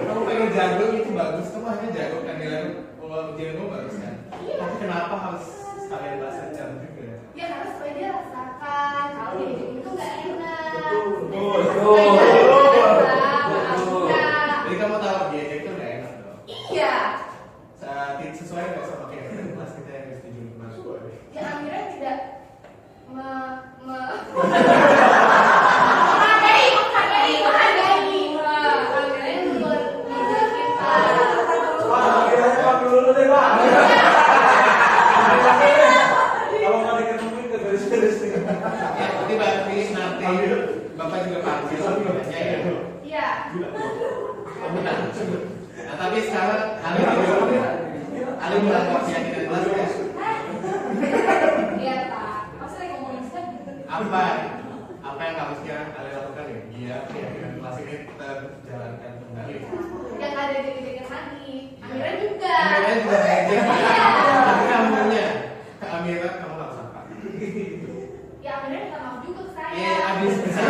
[SPEAKER 6] kamu pengen jago itu bagus, kamu hanya jago kan nilai ujian kamu bagus kan. Tapi kenapa harus sekalian bahasa jam juga?
[SPEAKER 5] Ya karena supaya dia rasakan kalau dia jadi itu nggak enak.
[SPEAKER 4] Betul.
[SPEAKER 6] Jadi kamu tahu dia itu nggak enak dong.
[SPEAKER 5] Iya.
[SPEAKER 6] Sesuai nggak sama kayak kelas kita yang setuju masuk?
[SPEAKER 5] Ya Amira tidak menghargai. Amira yang mengejar kita.
[SPEAKER 1] Kalau nggak diketemuin ke garis-garis nih.
[SPEAKER 6] Ya, nanti nanti Bapak juga panggil sebenarnya ya.
[SPEAKER 5] Iya.
[SPEAKER 6] Nah, tapi sekarang Ali menangkap keyakinan kelas ya.
[SPEAKER 5] Iya Pak. Maksudnya ngomongin
[SPEAKER 6] Apa yang harusnya Ali lakukan ya? Biar keyakinan kelas ini terjalankan kembali.
[SPEAKER 5] yang ada jadi lagi. Amira juga.
[SPEAKER 6] Amira juga ngejek.
[SPEAKER 5] Iya.
[SPEAKER 6] Tapi kamunya ke Amira kamu harus apa?
[SPEAKER 5] Ya Amira minta maaf juga ke saya.
[SPEAKER 6] Iya, abis bisa.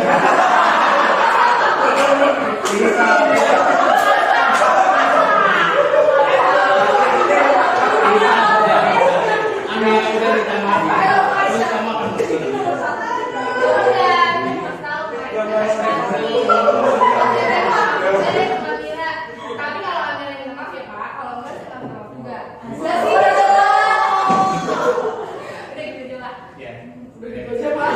[SPEAKER 6] Amira udah minta maaf. Terus kamu akan begini.
[SPEAKER 5] Tapi kalau Amira minta maaf ya Pak, kalau enggak saya minta maaf juga. Udah gitu aja Pak.
[SPEAKER 6] Ya.
[SPEAKER 5] Udah gitu aja Pak.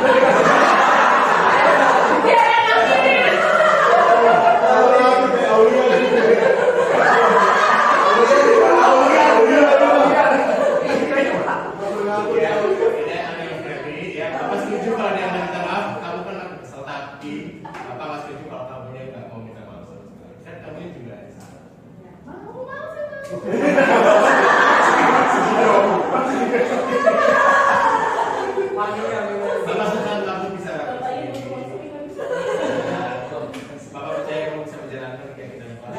[SPEAKER 6] Bapak setuju kalau dia nggak minta maaf, kamu kan aku kesel, tapi Bapak nggak setuju kalau kamunya nggak mau minta maaf sama sekali. Kan kamunya juga ada salah.
[SPEAKER 5] Mau saya mau.
[SPEAKER 6] Bapak senang kamu bisa begini. Bapak percaya kamu bisa menjalankan keyakinan Bapak.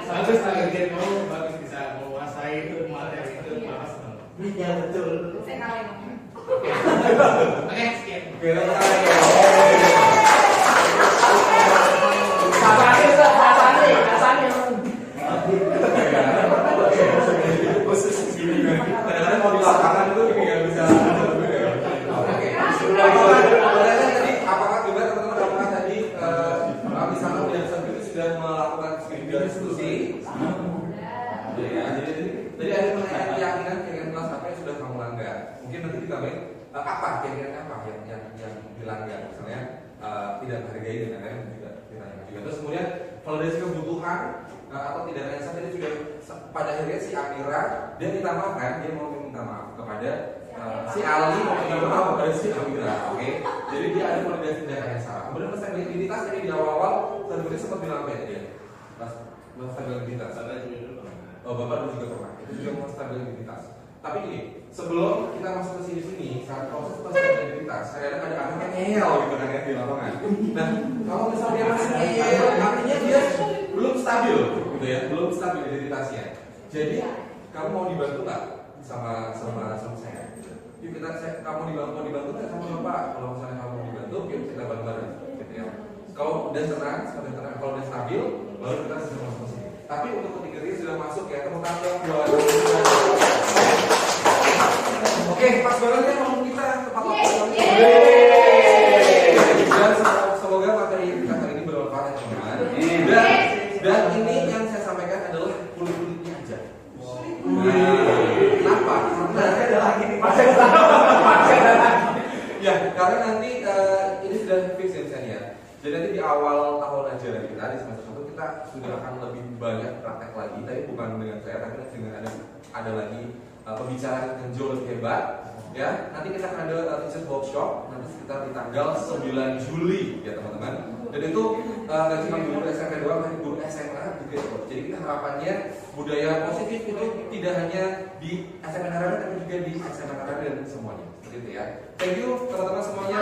[SPEAKER 6] Bagus target kamu, bagus bisa menguasai itu materi itu, Bapak senang.
[SPEAKER 3] Iya betul.
[SPEAKER 5] Saya kalian ngomong.
[SPEAKER 6] Oke, sekian.
[SPEAKER 1] Kadang-kadang mau di lapangan itu nggak bisa. Oke. Tadi apakah juga teman-teman apakah tadi misalnya udah itu sudah melakukan diskusi? Ya, jadi ada mengenai keyakinan kelas apa yang sudah kamu langgar. Mungkin nanti ditambahin apa keyakinan apa yang dilanggar, misalnya tidak menghargai dan lain-lain juga ditanyakan juga. Terus kemudian kalau dari segi kebutuhan atau tidak lain saja juga pada akhirnya si Amira dia minta maaf kan, dia mau minta maaf kepada si Ali mau minta maaf kepada si stabilitas ini di awal-awal tadi sempat bilang apa ya dia? Stabilitas. Oh, Bapak juga pernah. Itu juga mau stabilitas. Tapi gini, sebelum kita masuk ke sini saat proses stabilitas, kadang ada anak yang ngeyel gitu kan ya di lapangan. Nah, kalau misalnya dia masih ngeyel, artinya dia belum stabil, gitu ya, belum stabil identitasnya. Jadi, kamu mau dibantu nggak sama saya? Yuk kamu mau dibantu nggak sama Bapak? Kalau misalnya kamu mau dibantu, yuk kita bantu bareng, gitu ya. Kalau udah tenang, kalau udah stabil, baru kita bisa masuk ke sini. Tapi untuk ketiga dia sudah masuk ya, tepuk tangan buat. Oke, pas banget ya ngomong kita tepat waktu. Dan semoga materi kita kali ini bermanfaat ya teman-teman. Dan ini yang saya sampaikan adalah kulit-kulitnya aja. Kenapa? Karena ada lagi nih ya, karena nanti ini sudah fix ya misalnya. Jadi nanti di awal tahun ajaran kita di semester 1 kita sudah akan lebih banyak praktek lagi, tapi bukan dengan saya, tapi dengan ada lagi pembicaraan yang jauh lebih hebat. Ya, nanti kita akan ada teacher workshop nanti sekitar di tanggal 9 Juli ya teman-teman. Dan itu nggak cuma guru SMP doang, tapi guru SMA juga. Jadi kita harapannya budaya positif itu tidak hanya di SMP Naraga tapi juga di SMA Naraga dan semuanya. Seperti itu ya. Thank you teman-teman semuanya.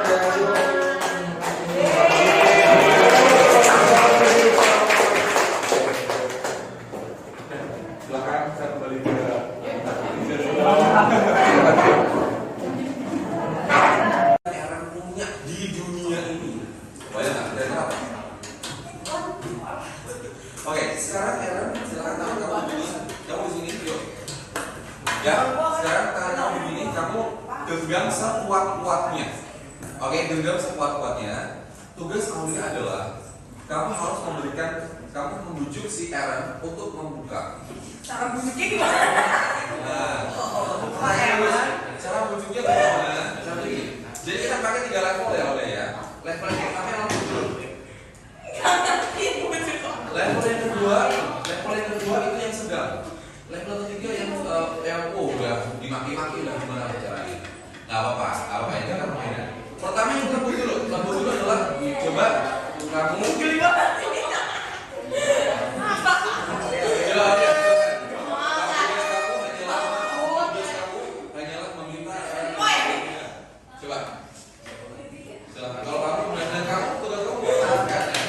[SPEAKER 1] Silakan saya kembali ke Aaron punya di dunia ini. Banyak nggak? Dari apa? Oke, sekarang Aaron silakan tangan kamu di sini, yuk. Ya, sekarang tangan kamu di sini, kamu genggam sekuat-kuatnya. Oke, genggam sekuat-kuatnya. Tugas Aulia adalah kamu harus kamu membujuk si Aaron untuk membuka.
[SPEAKER 3] Cara bujuknya gimana?
[SPEAKER 1] Nah, cara bujuknya gimana? Misalnya gini. Jadi kita pakai 3 level ya, Aulia ya. Level yang pertama yang dulu. Level yang kedua itu yang sedang. Level ketiga yang udah dimaki-maki udah gimana caranya? Nggak apa-apa ini kan permainan. Pertama yang lembut dulu adalah coba kamu gimana? Hanyalah meminta. Coba. Silakan. Kalau kamu dan kamu tugas kamu mengatakan ya.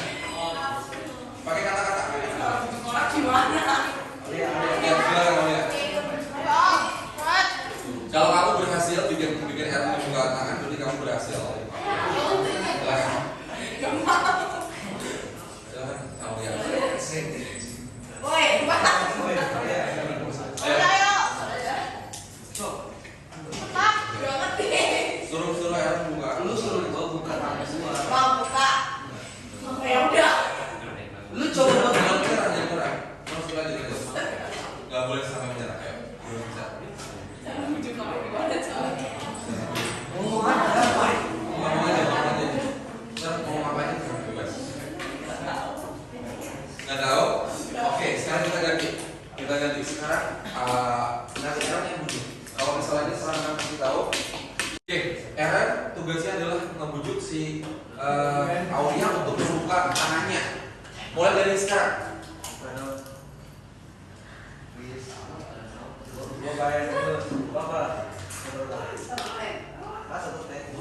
[SPEAKER 1] Pakai kata-kata.
[SPEAKER 3] Gimana?
[SPEAKER 1] Ya, silakan kamu ya. Kalau kamu berhasil bikin Aaron membuka tangan, berarti kamu berhasil. Silakan. Silakan kamu ya.
[SPEAKER 3] Woi, gimana?
[SPEAKER 1] Suruh Aaron buka.
[SPEAKER 7] Lu suruh gua buka tangan gua.
[SPEAKER 3] Mau buka. Ya udah.
[SPEAKER 7] Lu coba dong.
[SPEAKER 1] Jangan menyerah. Masuk aja gitu. Gak boleh sampai menyerah ya. Belum bisa.
[SPEAKER 3] Bujuk kamu gimana caranya?
[SPEAKER 7] Ngomong apa?
[SPEAKER 1] Ngomong aja. Ntar mau ngapain bebas. Nggak tahu? Oke, sekarang kita ganti. Sekarang nanti Aaron yang bujuk. Kalau misalnya ini sekarang kasih tahu. Oke, Aaron tugasnya adalah membujuk si Aulia untuk membuka tangannya. Mulai dari sekarang.
[SPEAKER 7] Gua bayar dulu. Bapak. Satu teh.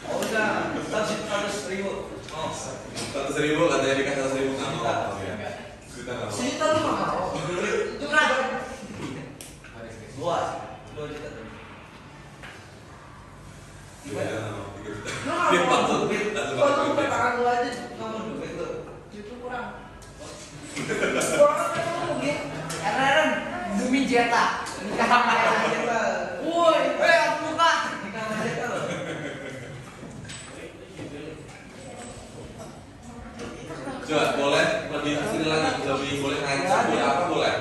[SPEAKER 7] Oh udah, 100.000. Oh.
[SPEAKER 1] 100.000 katanya dikasih 100.000 nggak mau. Kita nggak mau.
[SPEAKER 7] Cerita lu nggak mau. Itu berapa? 2 juta.
[SPEAKER 1] Gimana? 3 juta.
[SPEAKER 7] Dia
[SPEAKER 1] patut.
[SPEAKER 7] Kalau lu tangan lu aja kamu duit tuh.
[SPEAKER 3] Itu kurang.
[SPEAKER 7] Kurang kan lu mungkin.
[SPEAKER 3] Aaron, bumi jeta. Nikah sama
[SPEAKER 7] Kita.
[SPEAKER 3] Woi, aku buka.
[SPEAKER 7] Nikah sama Jeka loh.
[SPEAKER 1] Coba boleh lebih kesini lagi, lebih boleh naik boleh apa boleh?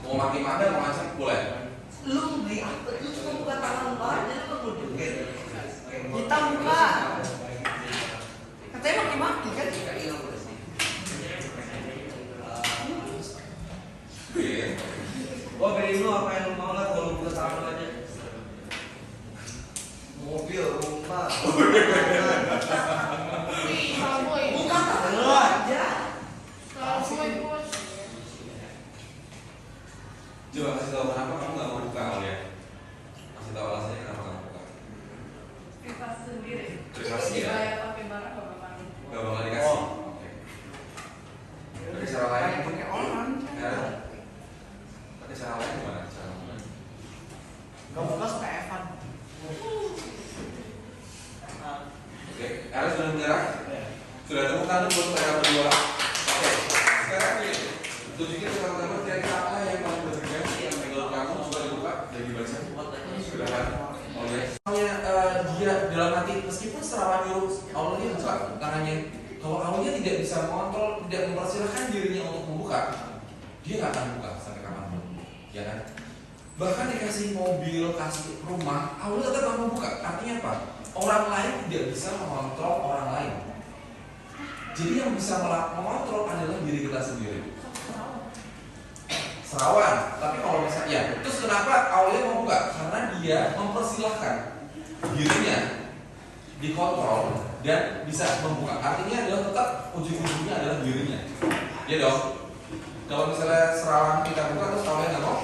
[SPEAKER 1] Mau maki-maki mau macam boleh.
[SPEAKER 7] Lu cuma buka tangan lu aja lu mau joget.
[SPEAKER 3] Kita buka. Katanya maki-maki kan?
[SPEAKER 1] Oke.
[SPEAKER 7] Gua beliin lu apa yang lu mau lah kalau lu buka tangan lu aja. Mobil, rumah.
[SPEAKER 3] Bukan
[SPEAKER 5] sendiri.
[SPEAKER 1] Privasi ya?
[SPEAKER 5] Saya pakai barang nggak bakal.
[SPEAKER 1] Gak bakal dikasih. Oke. Pakai cara lain?
[SPEAKER 3] Pakai orang.
[SPEAKER 1] Ya. Pakai cara lain gimana? Cara lain?
[SPEAKER 3] Gak buka suka Evan.
[SPEAKER 1] Oke, Eres sudah menyerah? Sudah tepuk tangan buat mereka berdua. Oke, sekarang ini tunjukin teman-teman kira-kira apa yang paling berbeda yang menurut kamu coba dibuka dari baca. Sudah kan? Oh ya. Dia dalam hati meskipun serawan nyuruh Aulanya buka tangannya, kalau Aulanya tidak bisa mengontrol, tidak mempersilahkan dirinya untuk membuka, dia nggak akan buka sampai kapanpun, ya kan? Bahkan dikasih mobil, kasih rumah, Aulanya tetap nggak membuka. Artinya apa? Orang lain tidak bisa mengontrol orang lain. Jadi yang bisa mengontrol adalah diri kita sendiri. Serawan, tapi kalau misalnya, ya, terus kenapa Aulia mau buka? Karena dia mempersilahkan dirinya dikontrol dan bisa membuka. Artinya adalah tetap ujung-ujungnya adalah dirinya. Ya dong. Kalau misalnya serawan kita buka terus Aulia nggak mau,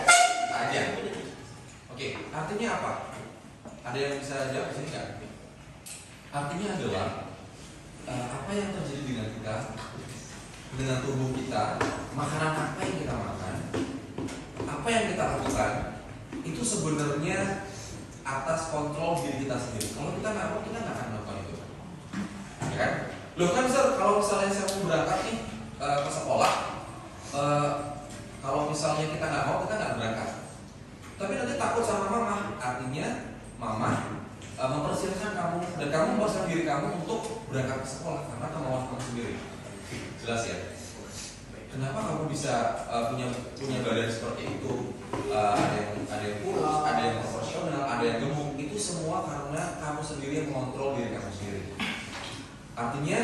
[SPEAKER 1] aja. Oke, artinya apa? Ada yang bisa jawab di sini nggak? Artinya adalah apa yang terjadi dengan kita, dengan tubuh kita, makanan apa yang kita makan, apa yang kita lakukan, itu sebenarnya atas kontrol diri kita sendiri. Kalau kita nggak mau, kita nggak akan melakukan itu, ya kan? Loh kan, kalau misalnya saya mau berangkat nih ke sekolah, kalau misalnya kita nggak mau, kita nggak berangkat. Tapi nanti takut sama mama, artinya mama mempersilahkan kamu dan kamu mempersilahkan diri kamu untuk berangkat ke sekolah karena kemauan kamu sendiri. Jelas ya? Kenapa kamu bisa punya badan seperti itu? Ada yang kurus, ada yang proporsional, ada yang gemuk. Itu semua karena kamu sendiri yang mengontrol diri kamu sendiri. Artinya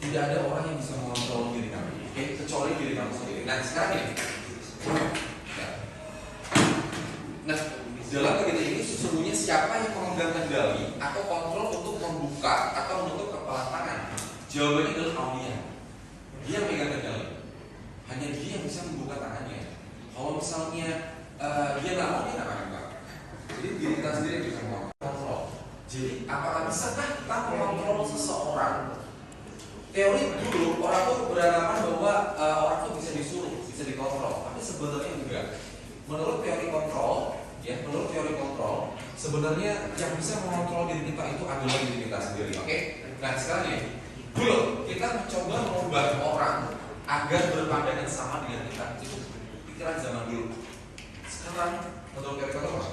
[SPEAKER 1] tidak ada orang yang bisa mengontrol diri kamu, oke? Kecuali diri kamu sendiri. Nah sekarang ini, nah dalam kegiatan ini sesungguhnya siapa yang memegang kendali atau kontrol untuk membuka atau menutup kepala tangan? Jawabannya adalah Aulia. Dia yang memegang kendali. Hanya dia yang bisa membuka tangannya. Kalau misalnya dia nggak mau, dia nggak akan buka. Jadi diri kita sendiri yang bisa mengontrol. Jadi apakah bisakah kita mengontrol seseorang? Teori dulu orang tuh beranggapan bahwa orang tuh bisa disuruh, bisa dikontrol. Tapi sebenarnya enggak. Menurut teori kontrol, ya, menurut teori kontrol, sebenarnya yang bisa mengontrol diri kita itu adalah diri kita sendiri. Oke? Nah sekarang ini, dulu kita mencoba mengubah orang agar berpandangan sama dengan kita. Itu pikiran zaman dulu. Sekarang menurut teori kontrol,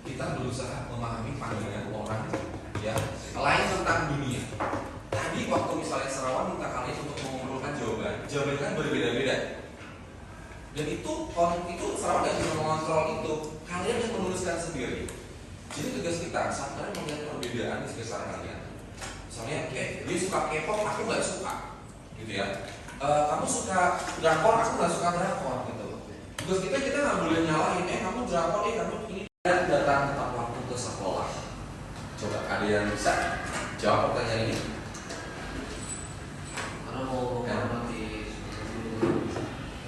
[SPEAKER 1] kita berusaha memahami pandangan orang, ya, lain tentang dunia. Tadi waktu misalnya serawan minta kalian untuk mengumpulkan jawaban kan berbeda-beda. Dan itu serawan gak bisa mengontrol itu, kalian yang menuliskan sendiri. Jadi tugas kita saat kalian melihat perbedaan di sekitar kalian, misalnya dia suka K-pop, aku nggak suka, gitu ya. Kamu suka drakor, aku nggak suka drakor, gitu. Tugas kita nggak boleh nyalahin, kamu drakor, kamu ini. Datang tepat waktu ke sekolah. Coba ada yang bisa jawab pertanyaan ini?
[SPEAKER 2] Karena mau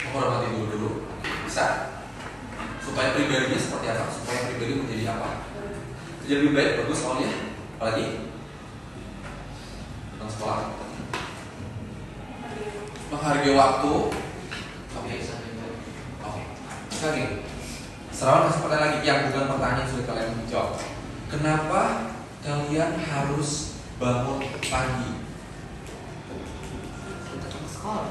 [SPEAKER 1] Menghormati dulu. Bisa? Supaya pribadinya seperti apa? Supaya pribadi menjadi apa? Jadi lebih baik, bagus soalnya. Apalagi tentang sekolah. Menghargai waktu. Oke. Sekali. Serawan kasih pertanyaan lagi yang bukan pertanyaan yang sudah kalian jawab. Kenapa kalian harus bangun pagi?
[SPEAKER 3] Sekolah.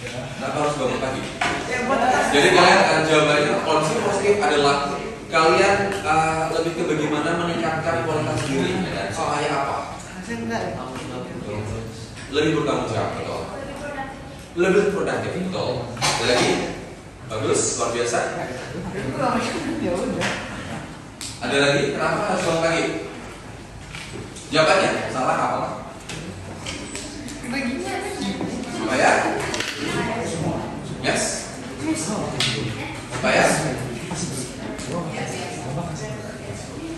[SPEAKER 1] Kenapa harus bangun pagi? Jadi kalian jawabannya kalau di sini positif adalah kalian lebih ke bagaimana meningkatkan kualitas diri dan supaya apa? Lebih bertanggung jawab, betul. Lebih produktif, betul. Lagi bagus, luar biasa. Ada lagi? Kenapa harus bangun pagi? Jawabannya salah apa? Supaya? Yes.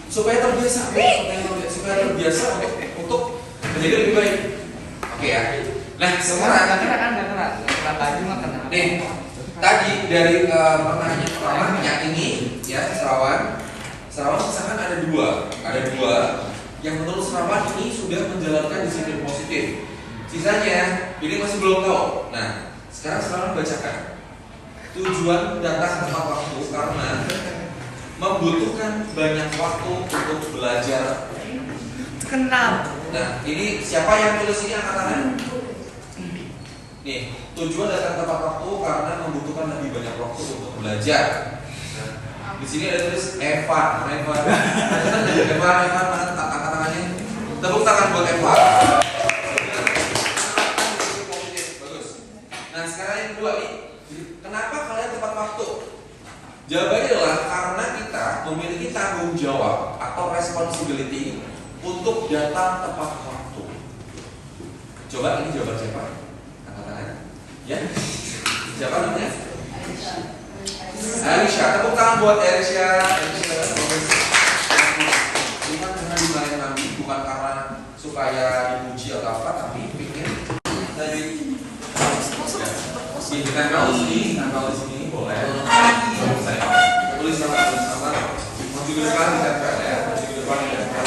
[SPEAKER 1] Supaya terbiasa, supaya terbiasa untuk menjadi lebih baik. Oke ya. Nah sekarang nih tadi dari pertanyaan pertama yang ini ya serawan Serawan misalkan ada dua yang menurut Serawan ini sudah menjalankan disiplin positif. Sisanya ini masih belum tahu. Nah, sekarang Serawan bacakan. Tujuan datang tepat waktu karena membutuhkan banyak waktu untuk belajar.
[SPEAKER 3] Kenapa?
[SPEAKER 1] Nah, ini siapa yang tulis ini angkat tangan? Nih, tujuan datang tepat waktu karena membutuhkan lebih banyak waktu untuk belajar. Nah, di sini ada tulis Evan, mana angkat tangannya? Tepuk tangan buat Evan. Bagus. Nah, sekarang yang kedua nih, kenapa kalian tepat waktu? Jawabannya adalah karena kita memiliki tanggung jawab atau responsibility untuk datang tepat waktu. Coba ini jawaban siapa? Angkat tangan. Ya. Siapa namanya? Aisyah. Tepuk tangan buat Aisyah. Bukan karena dimarahin Nabi, bukan karena supaya dipuji atau apa, tapi pikir tadi. Kita kalau di sini boleh. Tulis nama. Maju ke depan ditempel ya. Maju ke depan ditempel.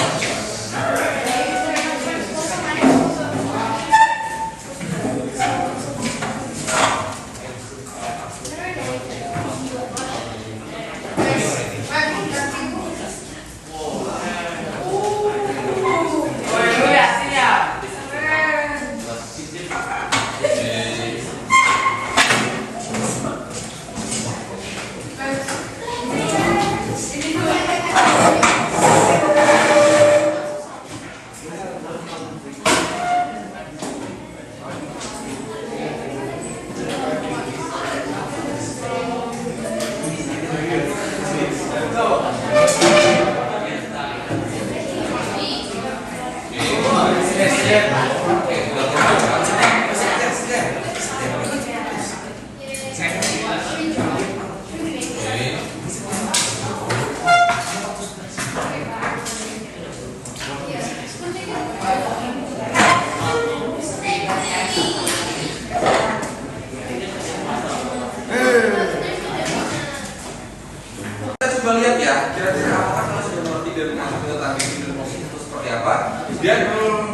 [SPEAKER 1] Coba lihat ya, kira-kira apakah kalian sudah mengerti dari konsep tentang disiplin positif itu seperti apa? Dan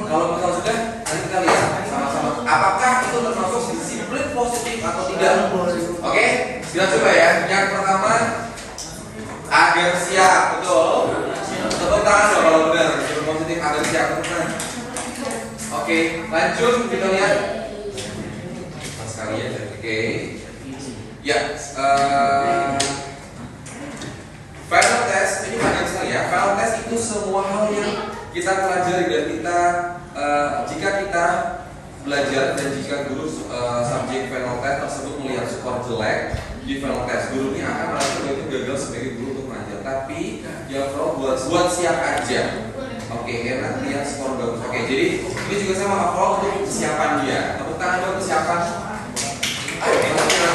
[SPEAKER 1] kalau misalnya sudah, nanti kita lihat sama-sama apakah itu termasuk disiplin positif atau tidak. Oke, kita coba ya. Yang pertama, agar siap, betul. Tepuk tangan dong kalau benar. Disiplin positif agar siap, tepuk tangan. Oke, lanjut kita lihat. Mas kalian, oke. Ya, final test ini panjang sekali ya. Final test itu semua hal yang kita pelajari dan kita jika kita belajar dan jika guru subjek final test tersebut melihat skor jelek di final test, guru ini akan merasa bahwa itu gagal sebagai guru untuk mengajar. Tapi ya bro, buat siap aja. Oke, enak lihat skor bagus. Oke, jadi ini juga sama Afro untuk kesiapan dia. Tepuk tangan buat kesiapan. Ayo kita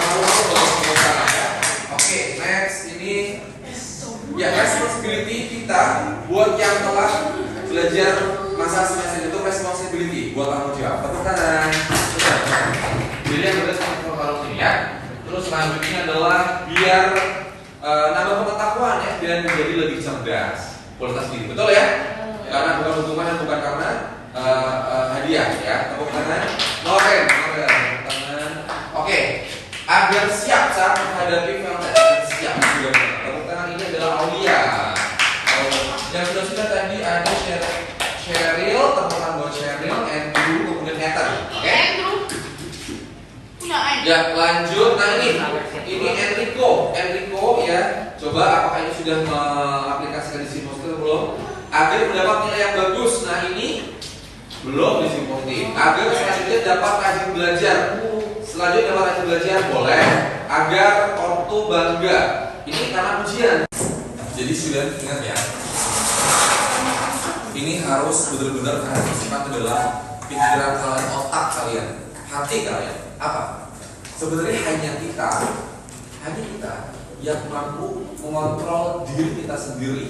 [SPEAKER 1] Oke, next ini ya responsibility kita buat yang telah belajar masa semester itu responsibility buat tanggung jawab. Tepuk tangan. Jadi yang benar sama kalau ini ya. Terus selanjutnya adalah biar nambah pengetahuan ya dan menjadi lebih cerdas. Kualitas diri, betul ya? Karena bukan hukuman dan bukan karena hadiah ya. Tepuk tangan. Loren, tepuk tangan. Oke, agar siap saat menghadapi final test. Siap juga. Tepuk tangan ini adalah Aulia. Yang sudah tadi ada Cheryl, tepuk tangan buat Cheryl, Andrew, kemudian Nathan. Oke? Ya, lanjut. Nah ini Enrico ya. Coba apakah ini sudah mengaplikasikan disiplin positif belum? Agar mendapat nilai yang bagus. Nah ini belum disiplin positif. Agar selanjutnya dapat rajin belajar. Selanjutnya dapat rajin belajar boleh. Agar ortu bangga. Ini karena ujian. Jadi sudah ingat ya. Ini harus benar-benar kalian simpan ke dalam pikiran kalian, otak kalian, hati kalian. Apa? Sebenarnya hanya kita yang mampu mengontrol diri kita sendiri.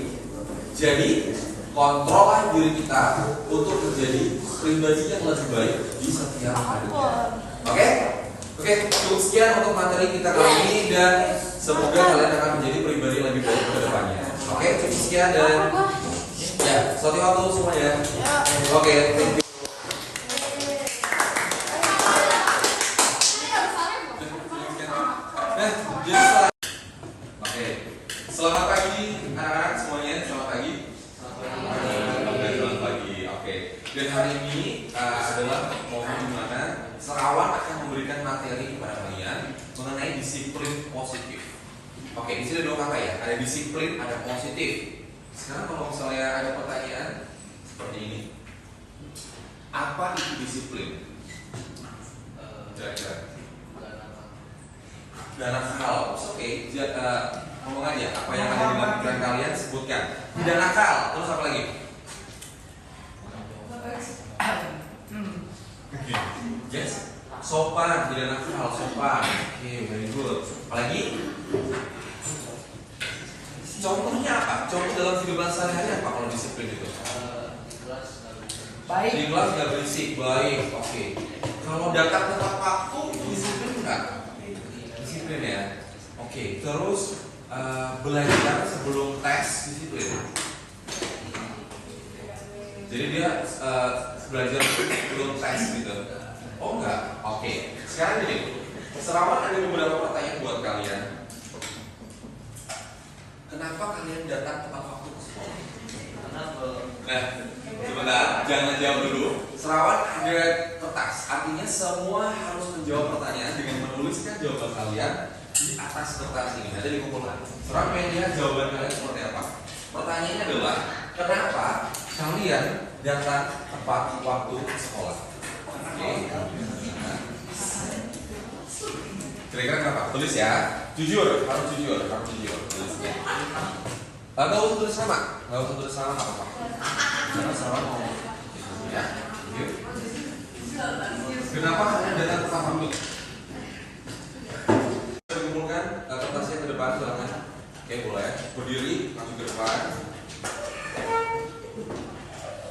[SPEAKER 1] Jadi kontrollah diri kita untuk menjadi pribadi yang lebih baik di setiap harinya. Oke, cukup sekian untuk materi kita kali ini dan semoga kalian akan menjadi pribadi yang lebih baik ke depannya. Oke. Oke, cukup sekian dan ya, suatu waktu semuanya. Oke, thank you. Oke, selamat pagi anak-anak semuanya. Selamat pagi. Selamat pagi. Oke. Dan hari ini adalah momen di mana Serawan akan memberikan materi kepada kalian mengenai disiplin positif. Oke, di sini ada dua kata ya. Ada disiplin, ada positif. Sekarang kalau misalnya ada pertanyaan seperti ini, apa itu disiplin? Kira-kira. Dan nakal, oke. Ngomong aja apa yang ada di dalam pikiran kalian, sebutkan. Tidak nakal, terus apa lagi? Yes, sopan, tidak nakal, sopan. Oke, very good. Apalagi? Contohnya apa? Contoh dalam kehidupan sehari-hari apa kalau disiplin itu?
[SPEAKER 3] Baik.
[SPEAKER 1] Di kelas nggak berisik, baik. Oke. Kalau datang tepat waktu, disiplin nggak? Disiplin ya. Oke. Terus belajar sebelum tes, disiplin. Jadi dia belajar sebelum tes gitu. Oh enggak? Oke. Sekarang gini, Serawan ada beberapa pertanyaan buat kalian. Kenapa kalian datang tepat waktu ke sekolah? Nah, sebentar, jangan jawab dulu. Serawan ada kertas, artinya semua harus menjawab pertanyaan dengan menuliskan jawaban kalian di atas kertas ini. Nanti dikumpulkan. Serawan pengen lihat jawaban kalian seperti apa. Pertanyaannya adalah, kenapa kalian datang tepat waktu ke sekolah? Oke. Kira-kira kenapa? Tulis ya. Jujur, harus jujur, harus jujur. Tulisnya. Gak usah tulis sama, gak usah tulis sama apa-apa. Karena sama mau ya. Yuk. Kenapa kalian datang tepat waktu? Kumpulkan kertasnya ke depan, silakan. Oke, boleh. Berdiri, maju ke depan.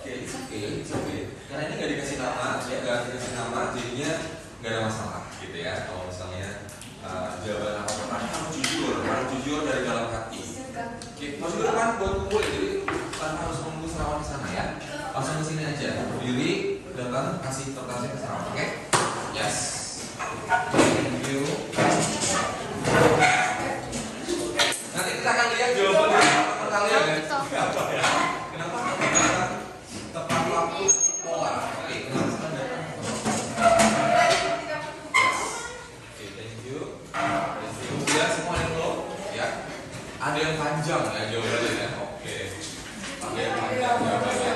[SPEAKER 1] Oke. Karena ini nggak dikasih nama, ya nggak dikasih nama, jadinya nggak ada masalah, gitu ya. Kalau misalnya jawaban apa pertanyaan harus jujur dari dalam hati. Oke, maju ke depan buat kumpul, jadi tanpa harus menunggu Serawan di sana ya. Langsung ke sini aja, berdiri, datang, kasih kertasnya ke Serawan, oke? Yes. Thank you. Nanti kita akan lihat jawaban dari teman kalian ya. Apa ya? Kenapa kalian datang tepat waktu sekolah? Oke, kenapa kalian datang tepat waktu? Oke, thank you. Ya, semua yang belum? Ya. Ada yang panjang ya jawabannya ya. Oke. Ada yang panjang jawabannya.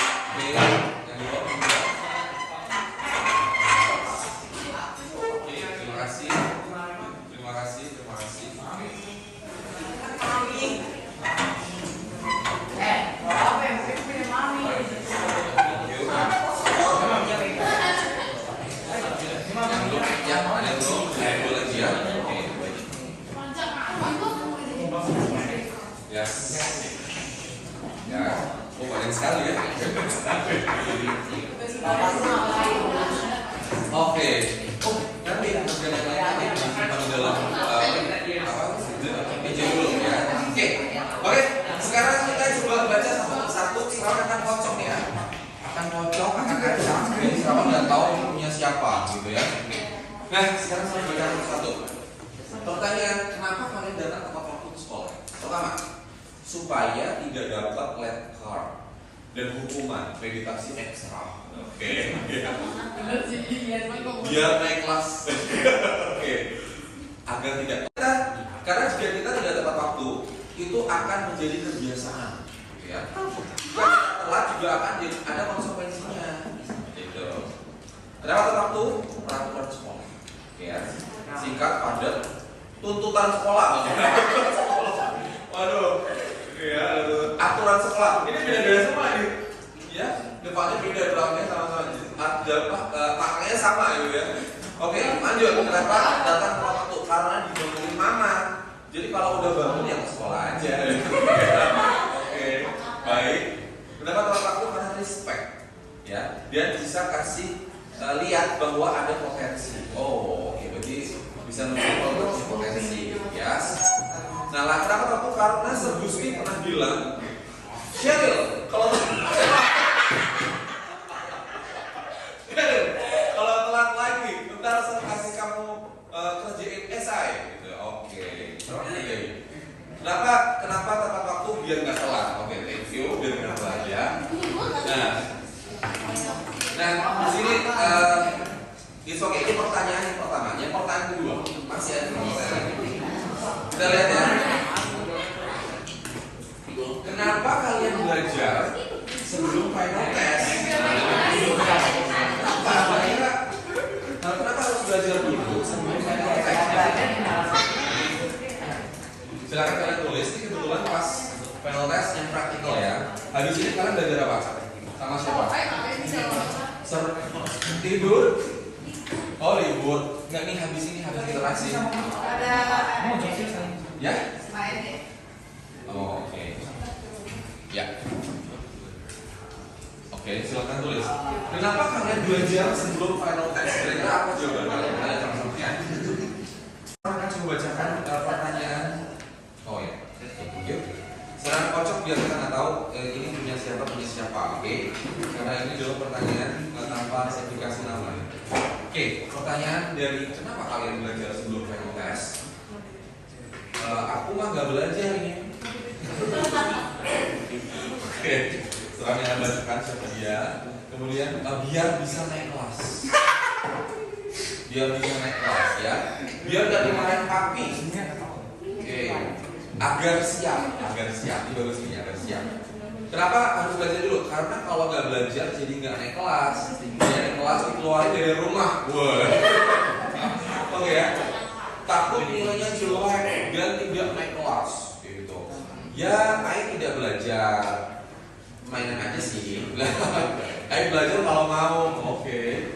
[SPEAKER 1] Oke, yang dua. Oke, terima kasih. Terima kasih. Oke.
[SPEAKER 3] Apa yang punya mami?
[SPEAKER 1] Ya, ada yang belum? Dua lagi ya. Oke. Yes. Ya, banyak sekali ya. Oke. Nanti kerjaan yang lain disimpan di dalam meja dulu ya. Oke. Sekarang kita coba baca satu-satu. Serawan akan pocong ya. Akan pocong, akan acak. Jadi Serawan nggak tahu ini punya siapa gitu ya. Nah, sekarang saya baca satu-satu. Pertanyaan, kenapa kalian datang tepat waktu ke sekolah? Pertama, supaya tidak dapat late card dan hukuman meditasi ekstra. Oke. Biar naik kelas. Oke. Agar tidak. Karena jika kita tidak tepat waktu, itu akan menjadi kebiasaan. Gitu ya. Jika telat juga akan ada konsekuensinya. Gitu. Kenapa tepat waktu? Peraturan sekolah. Oke ya. Singkat, padat. Tuntutan sekolah. Waduh, ya, aturan sekolah. Ini beda-beda semua nih. Ya, depannya beda, belakangnya sama-sama. Maknanya sama gitu ya. Oke, lanjut. Kenapa datang tepat waktu? Karena dibangunin mama. Jadi kalau udah bangun ya ke sekolah aja. Oke, baik. Kenapa tepat waktu? Karena respect. Ya, dia bisa kasih lihat bahwa ada potensi. Oh, oke, berarti bisa menunjukkan potensi. Ya. Nah, kenapa aku? Karena serbus Sheryl, kalau Sheryl, kalau telat lagi, bentar saya kasih kamu kerjain esai gitu. Oke. Kenapa tepat waktu biar nggak telat? Oke, thank you, biar nggak telat ya. Nah, di sini ini pertanyaan yang pertama. Yang pertanyaan kedua masih ada pertanyaan. Kita lihat ya. Kenapa kalian belajar sebelum final test? Kenapa harus belajar dulu sebelum final test? Silakan kalian tulis. Ini kebetulan pas final test yang praktikal ya. Habis ini kalian belajar apa? Sama siapa? Tidur? Oh libur? Enggak nih habis interaksi. Ya? Oh, oke. Ya. Oke, silakan tulis. Kenapa kalian belajar sebelum final test? Kira-kira apa jawaban kalian? Kalian sama-sama. Akan coba bacakan pertanyaan. Oh ya. Yuk. Sekarang kocok biar kita nggak tahu ini punya siapa, oke? Karena ini adalah pertanyaan tanpa sertifikasi nama. Oke, pertanyaan dari kenapa kalian belajar sebelum final test? Aku mah nggak belajar ini. Oke, sekarang bacakan siapa dia. Kemudian biar bisa naik kelas. Biar bisa naik kelas ya. Biar nggak dimarahin papi. Oke. Agar siap. Ini bagus nih, agar siap. Kenapa harus belajar dulu? Karena kalau nggak belajar jadi nggak naik kelas. Naik kelas dikeluarin dari rumah. Wah. Oke ya. Takut nilainya jelek dan tidak naik kelas. Gitu. Ya, Ai tidak belajar. Mainan aja sih. Ai belajar kalau mau. Oke.